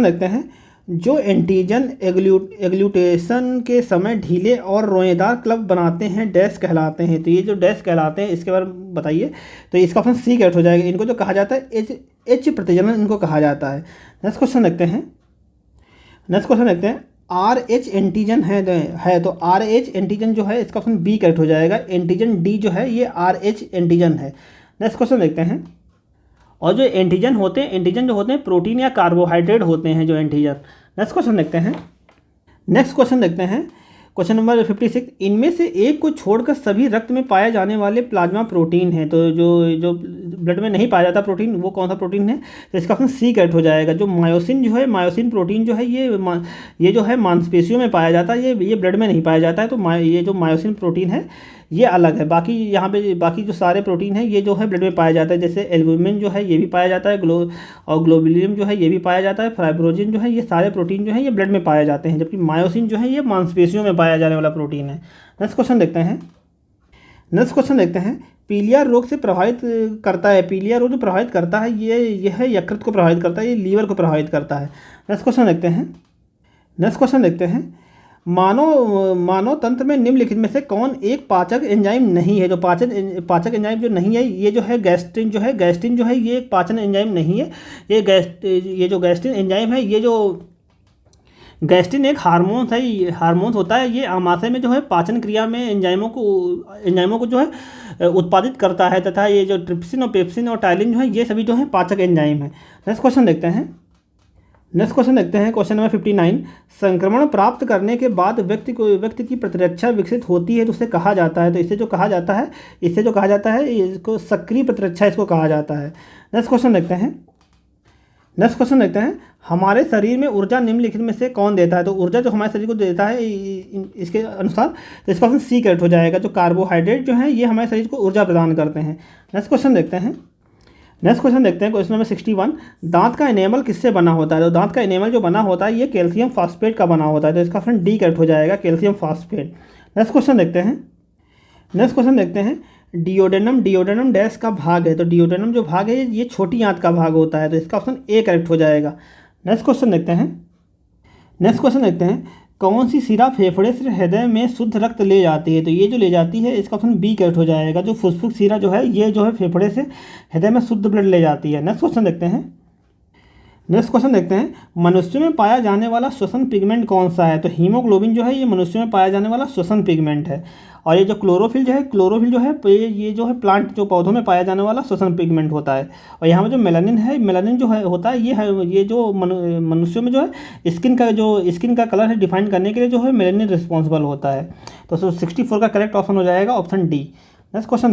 देखते हैं जो एंटीजन एग्लूटेशन के समय ढीले और रोएदार क्लब बनाते हैं डैश कहलाते हैं। तो ये जो डैश कहलाते हैं इसके बारे में बताइए। तो इसका ऑप्शन सी करेक्ट हो जाएगा। इनको जो कहा जाता है एच प्रतिजनन इनको कहा जाता है। नेक्स्ट क्वेश्चन देखते हैं आर एच एंटीजन है तो आर एच एंटीजन जो है इसका ऑप्शन बी करेक्ट हो जाएगा। एंटीजन डी जो है ये आर एच एंटीजन है। नेक्स्ट क्वेश्चन देखते हैं, और जो एंटीजन जो होते हैं प्रोटीन या कार्बोहाइड्रेट होते हैं जो एंटीजन। नेक्स्ट क्वेश्चन देखते हैं क्वेश्चन नंबर 56, इनमें से एक को छोड़कर सभी रक्त में पाए जाने वाले प्लाज्मा प्रोटीन हैं। तो जो ब्लड में नहीं पाया जाता प्रोटीन वो कौन सा प्रोटीन है। तो इसका ऑप्शन सी करेक्ट हो जाएगा। जो मायोसिन प्रोटीन जो है ये जो है मांसपेशियों में पाया जाता है, ये ब्लड में नहीं पाया जाता है। तो ये जो मायोसिन प्रोटीन है ये अलग है। बाकी यहाँ पे बाकी जो सारे प्रोटीन हैं ये जो है ब्लड में पाया जाता है, जैसे एल्बुमिन जो है ये भी पाया जाता है, और ग्लोबुलिन जो है ये भी पाया जाता है, फाइब्रोजिन जो है ये सारे प्रोटीन जो है ये ब्लड में पाए जाते हैं, जबकि मायोसिन जो है ये मांसपेशियों में पाया जाने वाला प्रोटीन है। नेक्स्ट क्वेश्चन देखते हैं पीलिया रोग से प्रभावित करता है। पीलिया रोग जो प्रभावित करता है ये है यकृत को प्रभावित करता है, ये लीवर को प्रभावित करता है। नेक्स्ट क्वेश्चन देखते हैं मानव तंत्र में निम्नलिखित में से कौन एक पाचक एंजाइम नहीं है। जो पाचक एंजाइम जो नहीं है ये जो है गैस्ट्रिन जो है ये एक पाचन एंजाइम नहीं है। ये जो गैस्ट्रिन एंजाइम है, ये जो गैस्ट्रिन एक हार्मोन होता है। ये आमाशय में जो है पाचन क्रिया में एंजाइमों को जो है उत्पादित करता है, तथा ये जो ट्रिप्सिन और पेप्सिन और टाइलिन जो है ये सभी जो है पाचक एंजाइम है। नेक्स्ट क्वेश्चन देखते हैं क्वेश्चन नंबर 59, संक्रमण प्राप्त करने के बाद व्यक्ति की प्रतिरक्षा विकसित होती है तो उसे कहा जाता है। तो इसे जो कहा जाता है इसको सक्रिय प्रतिरक्षा इसको कहा जाता है। नेक्स्ट क्वेश्चन देखते हैं हमारे शरीर में ऊर्जा निम्नलिखित में से कौन देता है। तो ऊर्जा जो हमारे शरीर को देता है इसके अनुसार तो इसका ऑप्शन सी करेक्ट हो जाएगा। जो कार्बोहाइड्रेट जो है ये हमारे शरीर को ऊर्जा प्रदान करते हैं। नेक्स्ट क्वेश्चन देखते हैं क्वेश्चन नंबर 61, दांत का एनेमल किससे बना होता है। तो दांत का एनेमल जो बना होता है ये कैल्शियम फास्फेट का बना होता है। तो इसका ऑप्शन डी करेक्ट हो जाएगा, कैल्शियम फास्फेट। नेक्स्ट क्वेश्चन देखते हैं डिओडेनम डैश का भाग है। तो डिओडेनम जो भाग है ये छोटी आंत का भाग होता है। तो इसका ऑप्शन ए करेक्ट हो जाएगा। नेक्स्ट क्वेश्चन देखते हैं कौन सी शिरा फेफड़े से हृदय में शुद्ध रक्त ले जाती है। तो ये जो ले जाती है इसका ऑप्शन बी करेक्ट हो जाएगा। जो फुफ्फुस शिरा जो है ये जो है फेफड़े से हृदय में शुद्ध ब्लड ले जाती है। नेक्स्ट क्वेश्चन देखते हैं मनुष्य में पाया जाने वाला श्वसन पिगमेंट कौन सा है। तो हीमोग्लोबिन जो है ये मनुष्य में पाया जाने वाला श्वसन पिगमेंट है। और ये जो क्लोरोफिल जो है ये जो है प्लांट जो पौधों में पाया जाने वाला श्वसन पिगमेंट होता है। और यहाँ पर जो मेलानिन जो है होता है ये जो मनुष्यों में जो है स्किन का कलर है डिफाइन करने के लिए जो है मेलानिन रिस्पॉन्सिबल होता है। तो 64 का करेक्ट ऑप्शन हो जाएगा ऑप्शन डी। नेक्स्ट क्वेश्चन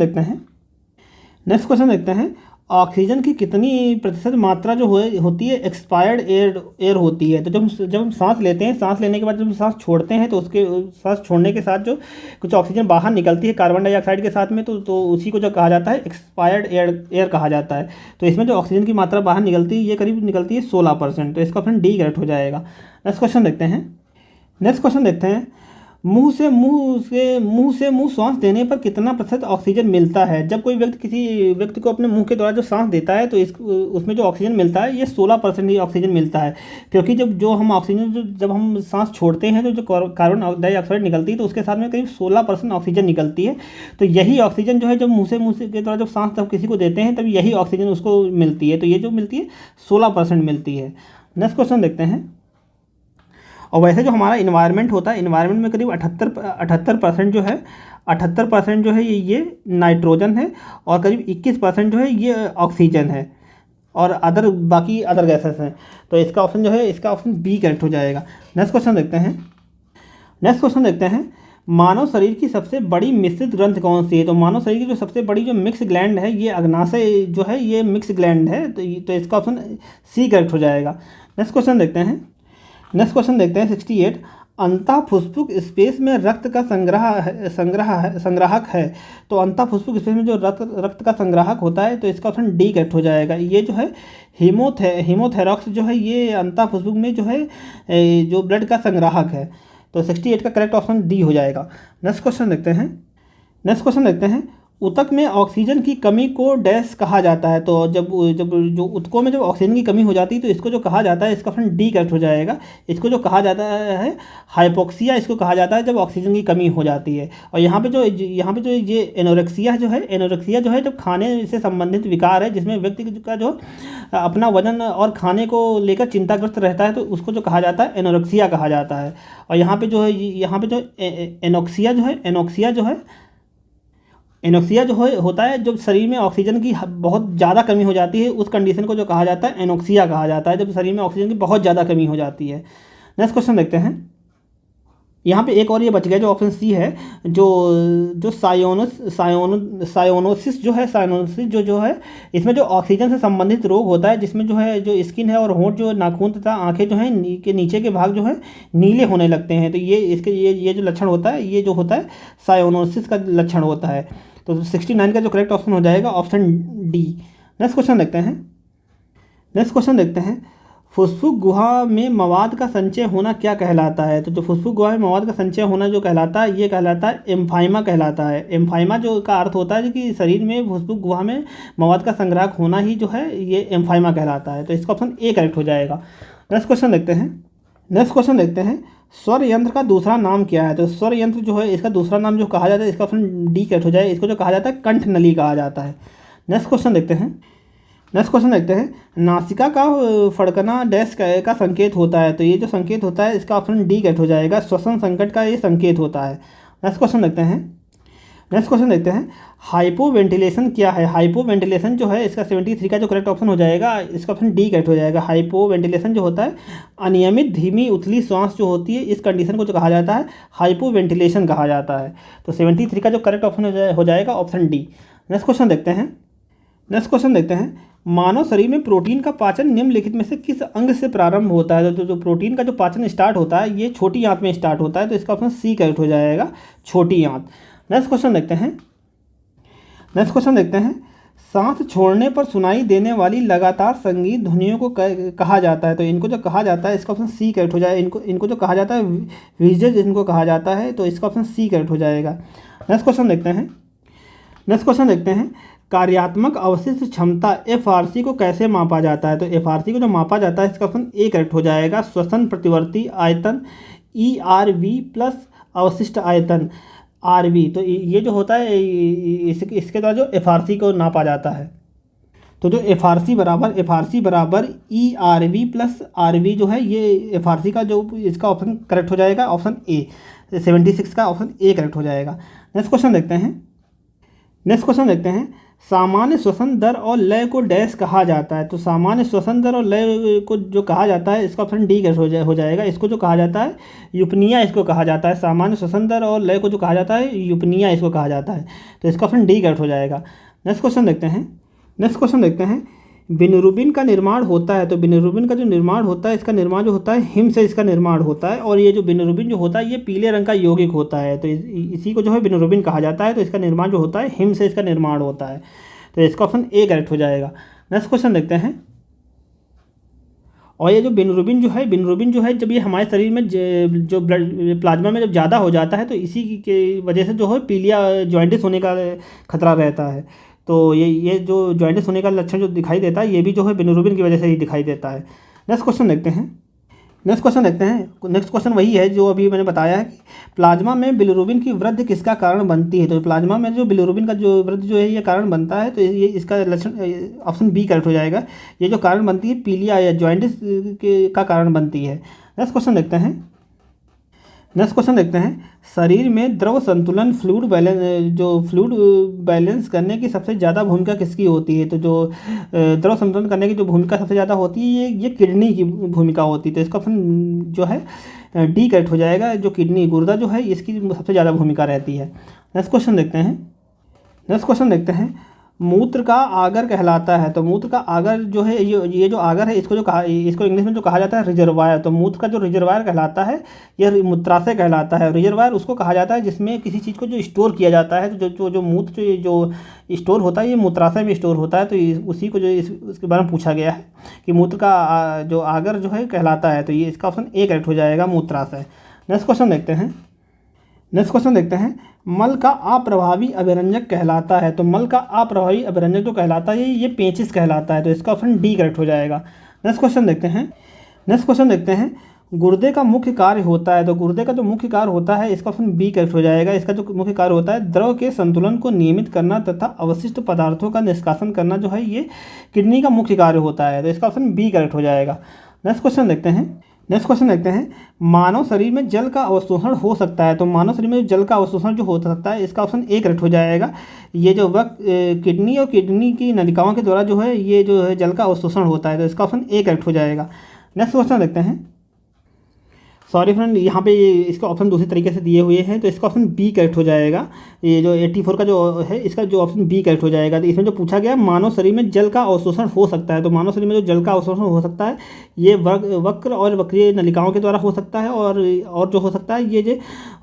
देखते हैं ऑक्सीजन की कितनी प्रतिशत मात्रा जो होती है एक्सपायर्ड एयर होती है। तो जब हम सांस लेते हैं, सांस लेने के बाद जब सांस छोड़ते हैं तो उसके सांस छोड़ने के साथ जो कुछ ऑक्सीजन बाहर निकलती है कार्बन डाइऑक्साइड के साथ में, तो उसी को जो कहा जाता है एक्सपायर्ड एयर कहा जाता है। तो इसमें जो ऑक्सीजन की मात्रा बाहर निकलती है ये करीब निकलती है 16%। तो इसका ऑप्शन डी करेक्ट हो जाएगा। नेक्स्ट क्वेश्चन देखते हैं मुंह से मुंह श्वास देने पर कितना प्रतिशत ऑक्सीजन मिलता है। जब कोई व्यक्ति किसी व्यक्ति को अपने मुंह के द्वारा जो सांस देता है तो उसमें जो ऑक्सीजन मिलता है ये 16% ही ऑक्सीजन मिलता है। क्योंकि जब हम सांस छोड़ते हैं तो जो कार्बन डाइऑक्साइड निकलती है तो उसके साथ में करीब 16% ऑक्सीजन निकलती है। तो यही ऑक्सीजन जो है जब मुँह के द्वारा जब सांस जब किसी को देते हैं तब यही ऑक्सीजन उसको मिलती है। तो ये जो मिलती है 16% मिलती है। नेक्स्ट क्वेश्चन देखते हैं। और वैसे जो हमारा इन्वायरमेंट होता है, इन्वायरमेंट में करीब 78% जो है ये नाइट्रोजन है और करीब 21% जो है ये ऑक्सीजन है और बाकी अदर गैसेस हैं। तो इसका ऑप्शन जो है इसका ऑप्शन बी करेक्ट हो जाएगा। नेक्स्ट क्वेश्चन देखते हैं मानव शरीर की सबसे बड़ी मिश्रित ग्रंथि कौन सी है? तो मानव शरीर की जो सबसे बड़ी जो मिक्स ग्लैंड है ये अग्नाशय जो है ये मिक्स ग्लैंड है, तो इसका ऑप्शन सी करेक्ट हो जाएगा। नेक्स्ट क्वेश्चन देखते हैं। 68। अंतःफुस्फुक स्पेस में रक्त का संग्राहक है। तो अंतःफुस्फुक स्पेस में जो रक्त का संग्राहक होता है तो इसका ऑप्शन डी करेक्ट हो जाएगा। ये जो है हीमोथेरॉक्स जो है ये अंतःफुस्फुक में जो है जो ब्लड का संग्राहक है। तो 68 का करेक्ट ऑप्शन डी हो जाएगा। नेक्स्ट क्वेश्चन देखते हैं। ऊतक में ऑक्सीजन की कमी को डैश कहा जाता है। तो जब जो ऊतकों में जब ऑक्सीजन की कमी हो जाती है तो इसको जो कहा जाता है इसका ऑप्शन डी करेक्ट हो जाएगा। इसको जो कहा जाता है हाइपोक्सिया इसको कहा जाता है जब ऑक्सीजन की कमी हो जाती है। और यहाँ पे जो ये एनोरेक्सिया जो है जब खाने से संबंधित विकार है जिसमें व्यक्ति का जो अपना वजन और खाने को लेकर चिंताग्रस्त रहता है तो उसको जो कहा जाता है एनोरेक्सिया कहा जाता है। और यहाँ पे जो एनोक्सिया जो होता है जब शरीर में ऑक्सीजन की बहुत ज़्यादा कमी हो जाती है उस कंडीशन को जो कहा जाता है एनोक्सिया कहा जाता है, जब शरीर में ऑक्सीजन की बहुत ज़्यादा कमी हो जाती है। नेक्स्ट क्वेश्चन देखते हैं। यहाँ पे एक और ये बच गया जो ऑप्शन सी है, जो साइनोसिस जो है इसमें जो ऑक्सीजन से संबंधित रोग होता है जिसमें जो है जो स्किन है और होंठ जो नाखून तथा आंखें जो है के नीचे के भाग जो है नीले होने लगते हैं। तो ये जो लक्षण होता है ये जो होता है साइनोसिस का लक्षण होता है। तो 69 का जो करेक्ट ऑप्शन हो जाएगा ऑप्शन डी। नेक्स्ट क्वेश्चन देखते हैं। फुस्फुस गुहा में मवाद का संचय होना क्या कहलाता है? तो जो फुस्फुस गुहा में मवाद का संचय होना जो कहलाता है ये कहलाता है एम्फाइमा कहलाता है। एम्फाइमा जो का अर्थ होता है कि शरीर में फुस्फुस गुहा में मवाद का संग्रह होना ही जो है ये एम्फाइमा कहलाता है। तो इसका ऑप्शन ए करेक्ट हो जाएगा। नेक्स्ट क्वेश्चन देखते हैं। स्वर यंत्र का दूसरा नाम क्या है? तो स्वर यंत्र जो है इसका दूसरा नाम जो कहा जाता है इसका ऑप्शन डी करेक्ट हो जाएगा। इसको जो कहा जाता है कंठ नली कहा जाता है। नेक्स्ट क्वेश्चन देखते हैं। नासिका का फड़कना डैश का संकेत होता है। तो ये जो संकेत होता है इसका ऑप्शन डी करेक्ट हो जाएगा। श्वसन संकट का ये संकेत होता है। नेक्स्ट क्वेश्चन देखते हैं। हाइपोवेंटिलेशन क्या है? हाइपोवेंटिलेशन जो है इसका 73 का जो करेक्ट ऑप्शन हो जाएगा इसका ऑप्शन डी करेक्ट हो जाएगा। हाइपोवेंटिलेशन जो होता है अनियमित धीमी उथली श्वास जो होती है इस कंडीशन को जो कहा जाता है हाइपोवेंटिलेशन कहा जाता है। तो 73 का जो करेक्ट ऑप्शन हो जाएगा ऑप्शन डी। नेक्स्ट क्वेश्चन देखते हैं। मानव शरीर में प्रोटीन का पाचन निम्नलिखित में से किस अंग से प्रारंभ होता है? तो जो प्रोटीन का जो पाचन स्टार्ट होता है ये छोटी आंत में स्टार्ट होता है। तो इसका ऑप्शन सी करेक्ट हो जाएगा, छोटी आंत। नेक्स्ट क्वेश्चन देखते हैं। सांस छोड़ने पर सुनाई देने वाली लगातार संगीत ध्वनियों को कहा जाता है। तो इनको जो कहा जाता है इसका ऑप्शन सी करेक्ट हो जाएगा। इनको जो कहा जाता है विजेज इनको कहा जाता है। तो इसका ऑप्शन सी करेक्ट हो जाएगा। नेक्स्ट क्वेश्चन देखते हैं। कार्यात्मक अवशिष्ट क्षमता एफआरसी को कैसे मापा जाता है? तो एफआरसी को जो मापा जाता है इसका ऑप्शन ए करेक्ट हो जाएगा। श्वसन प्रतिवर्ती आयतन ERV प्लस अवशिष्ट आयतन RV। तो ये जो होता है इसके द्वारा जो एफआरसी को नापा जाता है। तो जो एफआरसी बराबर ERV प्लस RV जो है ये एफआरसी का जो इसका ऑप्शन करेक्ट हो जाएगा ऑप्शन ए। 76 का ऑप्शन ए करेक्ट हो जाएगा। नेक्स्ट क्वेश्चन देखते हैं। सामान्य श्वसन दर और लय को डैश कहा जाता है। तो सामान्य श्वसन दर और लय को जो कहा जाता है इसका ऑप्शन डी हो जाएगा। इसको जो कहा जाता है यूपनिया इसको कहा जाता है। सामान्य श्वसन दर और लय को जो कहा जाता है यूपनिया इसको कहा जाता है। तो इसका ऑप्शन डी करेक्ट हो जाएगा। नेक्स्ट क्वेश्चन देखते हैं। बिलिरुबिन का निर्माण होता है। तो बिलिरुबिन का जो निर्माण होता है इसका निर्माण जो होता है हिम से इसका निर्माण होता है। और ये जो बिलिरुबिन जो होता है ये पीले रंग का यौगिक होता है। तो इसी को जो है बिलिरुबिन कहा जाता है। तो इसका निर्माण जो होता है हिम से इसका निर्माण होता है। तो इसका ऑप्शन ए करेक्ट हो जाएगा। नेक्स्ट क्वेश्चन देखते हैं। और ये जो बिलिरुबिन जो है जब ये हमारे शरीर में जो ब्लड प्लाज्मा में जब ज़्यादा हो जाता है तो इसी की वजह से जो है पीलिया जॉइंटिस होने का खतरा रहता है। तो ये जो जॉइंटिस होने का लक्षण जो दिखाई देता है ये भी जो है बिलिरुबिन की वजह से ही दिखाई देता है। नेक्स्ट क्वेश्चन देखते हैं। नेक्स्ट क्वेश्चन वही है जो अभी मैंने बताया है कि प्लाज्मा में बिलिरुबिन की वृद्धि किसका कारण बनती है? तो प्लाज्मा में जो बिलिरुबिन का जो वृद्धि जो है ये कारण बनता है। तो ये इसका लक्षण ऑप्शन बी करेक्ट हो जाएगा। ये जो कारण बनती है पीलिया या जॉइंटिस का कारण बनती है। नेक्स्ट क्वेश्चन देखते हैं। शरीर में द्रव संतुलन फ्लूइड बैलेंस करने की सबसे ज़्यादा भूमिका किसकी होती है? तो जो द्रव संतुलन करने की जो भूमिका सबसे ज़्यादा होती है ये किडनी की भूमिका होती है। तो इसका ऑप्शन जो है डी करेक्ट हो जाएगा। जो किडनी गुर्दा जो है इसकी सबसे ज़्यादा भूमिका रहती है। नेक्स्ट क्वेश्चन देखते हैं मूत्र का आगर कहलाता है। तो मूत्र का आगर जो है ये जो आगर है इसको इंग्लिश में जो कहा जाता है रिजर्वायर। तो मूत्र का जो रिजर्वायर कहलाता है यह मूत्राशय कहलाता है। रिजर्वायर उसको कहा जाता है जिसमें किसी चीज़ को जो स्टोर किया जाता है। तो जो मूत्र जो स्टोर होता है ये मूत्राशय में स्टोर होता है। तो उसी को जो उसके बारे में पूछा गया है कि मूत्र का जो आगर जो है कहलाता है। तो ये इसका ऑप्शन ए करेक्ट हो जाएगा, मूत्राशय। नेक्स्ट क्वेश्चन देखते हैं मल का अप्रभावी अभिरंजक कहलाता है। तो मल का अप्रभावी अभिरंजक जो कहलाता है ये पेचिश कहलाता है। तो इसका ऑप्शन डी करेक्ट हो जाएगा। नेक्स्ट क्वेश्चन देखते हैं गुर्दे का मुख्य कार्य होता है। तो गुर्दे का जो मुख्य कार्य होता है इसका ऑप्शन बी करेक्ट हो जाएगा। इसका जो मुख्य कार्य होता है द्रव के संतुलन को नियमित करना तथा अवशिष्ट पदार्थों का निष्कासन करना जो है ये किडनी का मुख्य कार्य होता है। तो इसका ऑप्शन बी करेक्ट हो जाएगा। नेक्स्ट क्वेश्चन देखते हैं मानव शरीर में जल का अवशोषण हो सकता है। तो मानव शरीर में जल का अवशोषण जो हो सकता है इसका ऑप्शन ए करेक्ट हो जाएगा। ये जो किडनी और किडनी की नलिकाओं के द्वारा जो है ये जो है जल का अवशोषण होता है। तो इसका ऑप्शन ए करेक्ट हो जाएगा। नेक्स्ट क्वेश्चन देखते हैं सॉरी फ्रेंड, यहाँ पे इसका ऑप्शन दूसरी तरीके से दिए हुए हैं। तो इसका ऑप्शन बी करेक्ट हो जाएगा। ये जो 84 का जो है इसका जो ऑप्शन बी करेक्ट हो जाएगा। तो इसमें जो पूछा गया मानव शरीर में जल का अवशोषण हो सकता है। तो मानव शरीर में जो जल का अवशोषण हो सकता है ये वक्र और वक्रीय नलिकाओं के द्वारा हो सकता है और जो हो सकता है ये जो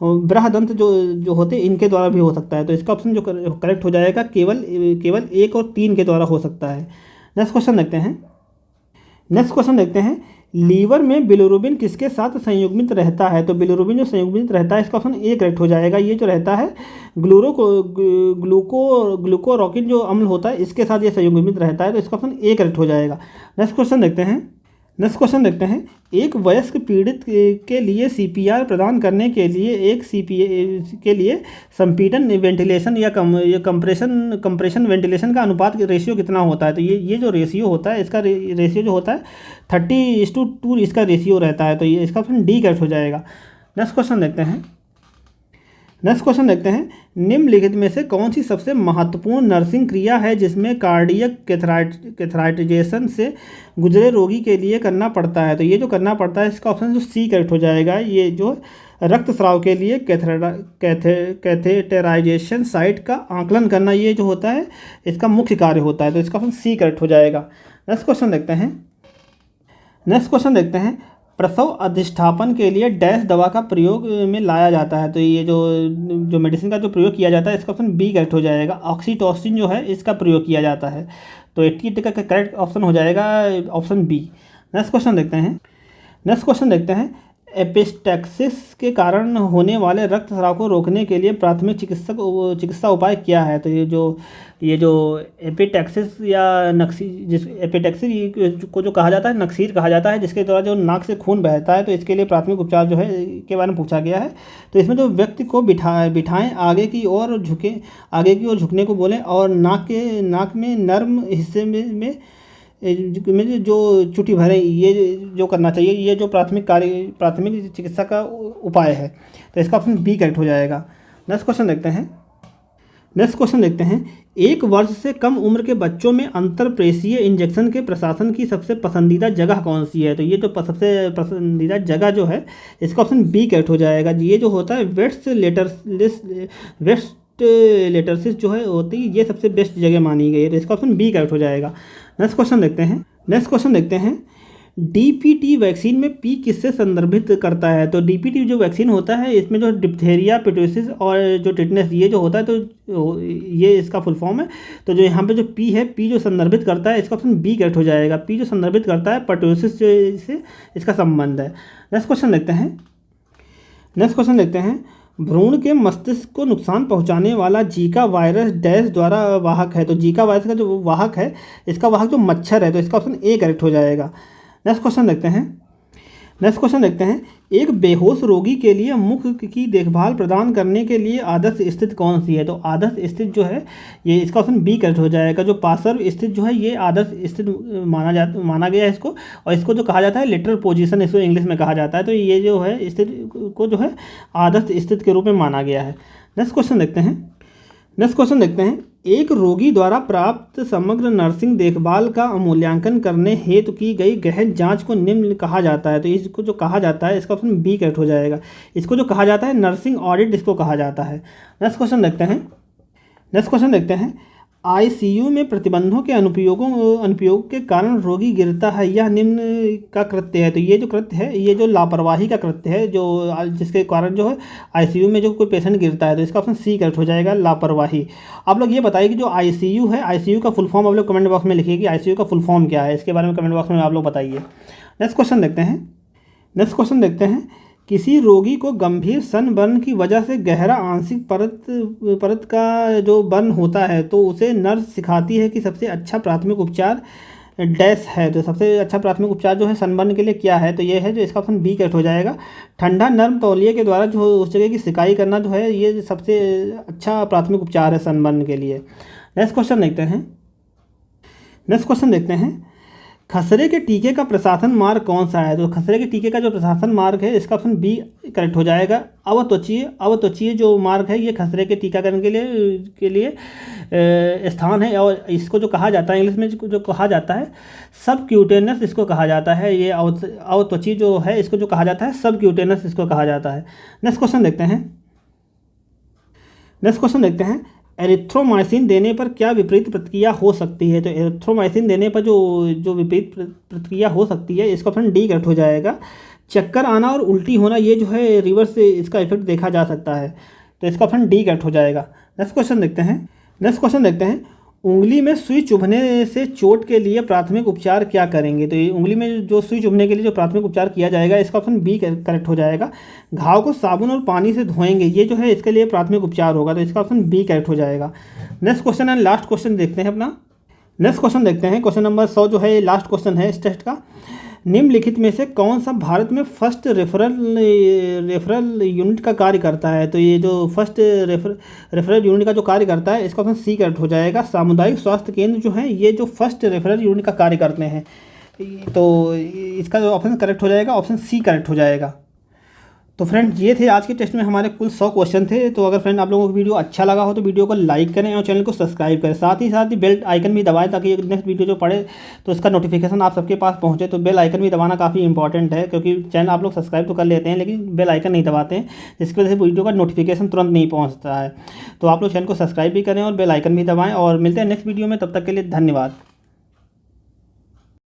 बृहदंत जो होते हैं इनके द्वारा भी हो सकता है। तो इसका ऑप्शन जो करेक्ट हो जाएगा केवल 1 और 3 के द्वारा हो सकता है। नेक्स्ट क्वेश्चन देखते हैं लीवर में बिलिरुबिन किसके साथ संयुग्मित रहता है। तो बिलिरुबिन जो संयुग्मित रहता है इसका ऑप्शन ए करेक्ट हो जाएगा। ये जो रहता है ग्लूकोरोकिन जो अम्ल होता है इसके साथ ये संयुग्मित रहता है। तो इसका ऑप्शन ए करेक्ट हो जाएगा। नेक्स्ट क्वेश्चन देखते हैं एक वयस्क पीड़ित के लिए सीपीआर प्रदान करने के लिए के लिए संपीड़न वेंटिलेशन या कंप्रेशन वेंटिलेशन का अनुपात रेशियो कितना होता है। तो ये जो रेशियो होता है इसका रेशियो जो होता है 30:2 इसका रेशियो रहता है। तो ये इसका ऑप्शन डी करेक्ट हो जाएगा। नेक्स्ट क्वेश्चन देखते हैं निम्नलिखित में से कौन सी सबसे महत्वपूर्ण नर्सिंग क्रिया है जिसमें कार्डियक कैथेटराइजेशन से गुजरे रोगी के लिए करना पड़ता है। तो ये जो करना पड़ता है इसका ऑप्शन जो सी करेक्ट हो जाएगा। ये जो रक्तस्राव के लिए कैथेटराइजेशन साइट का आकलन करना ये जो होता है इसका मुख्य कार्य होता है। तो इसका ऑप्शन सी करेक्ट हो जाएगा। नेक्स्ट क्वेश्चन देखते हैं प्रसव अधिष्ठापन के लिए डैश दवा का प्रयोग में लाया जाता है। तो ये जो मेडिसिन का जो प्रयोग किया जाता है इसका ऑप्शन बी करेक्ट हो जाएगा। ऑक्सीटोसिन जो है इसका प्रयोग किया जाता है। तो 88 का करेक्ट ऑप्शन हो जाएगा ऑप्शन बी। नेक्स्ट क्वेश्चन देखते हैं एपिस्टैक्सिस के कारण होने वाले रक्तस्राव को रोकने के लिए प्राथमिक चिकित्सा उपाय क्या है। तो ये जो एपिटैक्सिस या एपिटैक्सिस को जो कहा जाता है नक्सीर कहा जाता है जिसके द्वारा जो नाक से खून बहता है। तो इसके लिए प्राथमिक उपचार जो है के बारे में पूछा गया है। तो इसमें जो व्यक्ति को बिठाएं आगे की ओर झुकने को बोलें और नाक में नर्म हिस्से में जो चुटी भरें ये जो करना चाहिए। ये जो प्राथमिक चिकित्सा का उपाय है। तो इसका ऑप्शन बी करेक्ट हो जाएगा। नेक्स्ट क्वेश्चन देखते हैं 1 वर्ष से कम उम्र के बच्चों में अंतरप्रेशीय इंजेक्शन के प्रशासन की सबसे पसंदीदा जगह कौन सी है। तो ये जो सबसे पसंदीदा जगह जो है इसका ऑप्शन बी करेक्ट हो जाएगा। ये जो होता है वेस्ट लेटरसिस जो है होती है ये सबसे बेस्ट जगह मानी गई है। तो इसका ऑप्शन बी करेक्ट हो जाएगा। नेक्स्ट क्वेश्चन देखते हैं डीपीटी वैक्सीन में पी किससे संदर्भित करता है। तो डीपीटी जो वैक्सीन होता है इसमें जो डिप्थेरिया पिटोसिस और जो टिटनेस ये जो होता है तो ये इसका फुल फॉर्म है। तो जो यहाँ पे जो पी है पी जो संदर्भित करता है इसका ऑप्शन बी करेक्ट हो जाएगा। पी जो संदर्भित करता है पिटोसिस से इसका संबंध है। नेक्स्ट क्वेश्चन देखते हैं भ्रूण के मस्तिष्क को नुकसान पहुंचाने वाला जीका वायरस डैश द्वारा वाहक है। तो जीका वायरस का जो वाहक है इसका वाहक जो मच्छर है। तो इसका ऑप्शन ए करेक्ट हो जाएगा। नेक्स्ट क्वेश्चन देखते हैं एक बेहोश रोगी के लिए मुख की देखभाल प्रदान करने के लिए आदर्श स्थिति कौन सी है। तो आदर्श स्थिति जो है ये इसका ऑप्शन बी करेक्ट हो जाएगा। जो पार्श्व स्थिति जो है ये आदर्श स्थिति माना गया है इसको। और इसको जो कहा जाता है लेटरल पोजीशन इसको इंग्लिश में कहा जाता है। तो ये जो है स्थिति को जो है आदर्श स्थिति के रूप में माना गया है। नेक्स्ट नेक्स्ट क्वेश्चन देखते हैं, एक रोगी द्वारा प्राप्त समग्र नर्सिंग देखभाल का मूल्यांकन करने हेतु की गई गहन जांच को निम्न कहा जाता है। तो इसको जो कहा जाता है, इसका ऑप्शन बी करेक्ट हो जाएगा। इसको जो कहा जाता है नर्सिंग ऑडिट, इसको कहा जाता है। नेक्स्ट क्वेश्चन देखते हैं, आईसीयू में प्रतिबंधों के अनुपयोग के कारण रोगी गिरता है, यह निम्न का कृत्य है। तो ये जो कृत्य है, ये जो लापरवाही का कृत्य है, जो जिसके कारण जो है आईसीयू में जो कोई पेशेंट गिरता है, तो इसका ऑप्शन सी करेक्ट हो जाएगा, लापरवाही। आप लोग ये बताइए कि जो आईसीयू है, आईसीयू का फुल फॉर्म आप लोग कमेंट बॉक्स में लिखिए कि आईसीयू का फुल फॉर्म क्या है, इसके बारे में कमेंट बॉक्स में आप लोग बताइए। नेक्स्ट क्वेश्चन देखते हैं, किसी रोगी को गंभीर सनबर्न की वजह से गहरा आंशिक परत का जो बर्न होता है, तो उसे नर्स सिखाती है कि सबसे अच्छा प्राथमिक उपचार डैश है। तो सबसे अच्छा प्राथमिक उपचार जो है सनबर्न के लिए क्या है, तो ये है जो इसका ऑप्शन बी करेक्ट हो जाएगा। ठंडा नर्म तौलिए के द्वारा जो उस जगह की सिकाई करना जो है, ये सबसे अच्छा प्राथमिक उपचार है सनबर्न के लिए। नेक्स्ट क्वेश्चन देखते हैं, खसरे के टीके का प्रशासन मार्ग कौन सा है। तो खसरे के टीके का जो प्रशासन मार्ग है, इसका ऑप्शन बी करेक्ट हो जाएगा, अवत्वचीय जो मार्ग है, ये खसरे के टीकाकरण के लिए स्थान है। और इसको जो कहा जाता है इंग्लिश में जो कहा जाता है सबक्यूटेनस, इसको कहा जाता है। ये अवत्वचीय जो है, इसको जो कहा जाता है सबक्यूटेनस, इसको कहा जाता है। नेक्स्ट क्वेश्चन देखते हैं, एरिथ्रोमाइसिन देने पर क्या विपरीत प्रतिक्रिया हो सकती है। तो एरिथ्रोमाइसिन देने पर जो विपरीत प्रतिक्रिया हो सकती है, इसका ऑप्शन डी करेक्ट हो जाएगा। चक्कर आना और उल्टी होना, ये जो है रिवर्स से इसका इफेक्ट देखा जा सकता है, तो इसका ऑप्शन डी करेक्ट हो जाएगा। नेक्स्ट क्वेश्चन देखते हैं, उंगली में सुई चुभने से चोट के लिए प्राथमिक उपचार क्या करेंगे। तो ये उंगली में जो सुई चुभने के लिए जो प्राथमिक उपचार किया जाएगा, इसका ऑप्शन बी करेक्ट हो जाएगा। घाव को साबुन और पानी से धोएंगे, ये जो है इसके लिए प्राथमिक उपचार होगा, तो इसका ऑप्शन बी करेक्ट हो जाएगा। Next question and last question देखते हैं अपना। नेक्स्ट क्वेश्चन देखते हैं, क्वेश्चन नंबर 100 जो है लास्ट क्वेश्चन है इस टेस्ट का। निम्नलिखित में से कौन सा भारत में फर्स्ट रेफरल यूनिट का कार्य करता है। तो ये जो फर्स्ट रेफरल यूनिट का जो कार्य करता है, इसका ऑप्शन सी करेक्ट हो जाएगा। सामुदायिक स्वास्थ्य केंद्र जो है, ये जो फर्स्ट रेफरल यूनिट का कार्य करते हैं, तो इसका जो ऑप्शन करेक्ट हो जाएगा, ऑप्शन सी करेक्ट हो जाएगा। तो फ्रेंड्स, ये थे आज के टेस्ट में हमारे कुल 100 क्वेश्चन थे। तो अगर फ्रेंड आप लोगों को वीडियो अच्छा लगा हो तो वीडियो को लाइक करें और चैनल को सब्सक्राइब करें। साथ ही बेल आइकन भी दबाएं, ताकि नेक्स्ट वीडियो जो पड़े तो उसका नोटिफिकेशन आप सबके पास पहुंचे। तो बेल आइकन भी दबाना काफ़ी इंपॉर्टेंट है, क्योंकि चैनल आप लोग सब्सक्राइब तो कर लेते हैं, लेकिन बेल आइकन नहीं दबाते हैं, जिसकी वजह से वीडियो का नोटिफिकेशन तुरंत नहीं पहुँचता है। तो आप लोग चैनल को सब्सक्राइब भी करें और बेल आइकन भी दबाएँ, और मिलते हैं नेक्स्ट वीडियो में। तब तक के लिए धन्यवाद।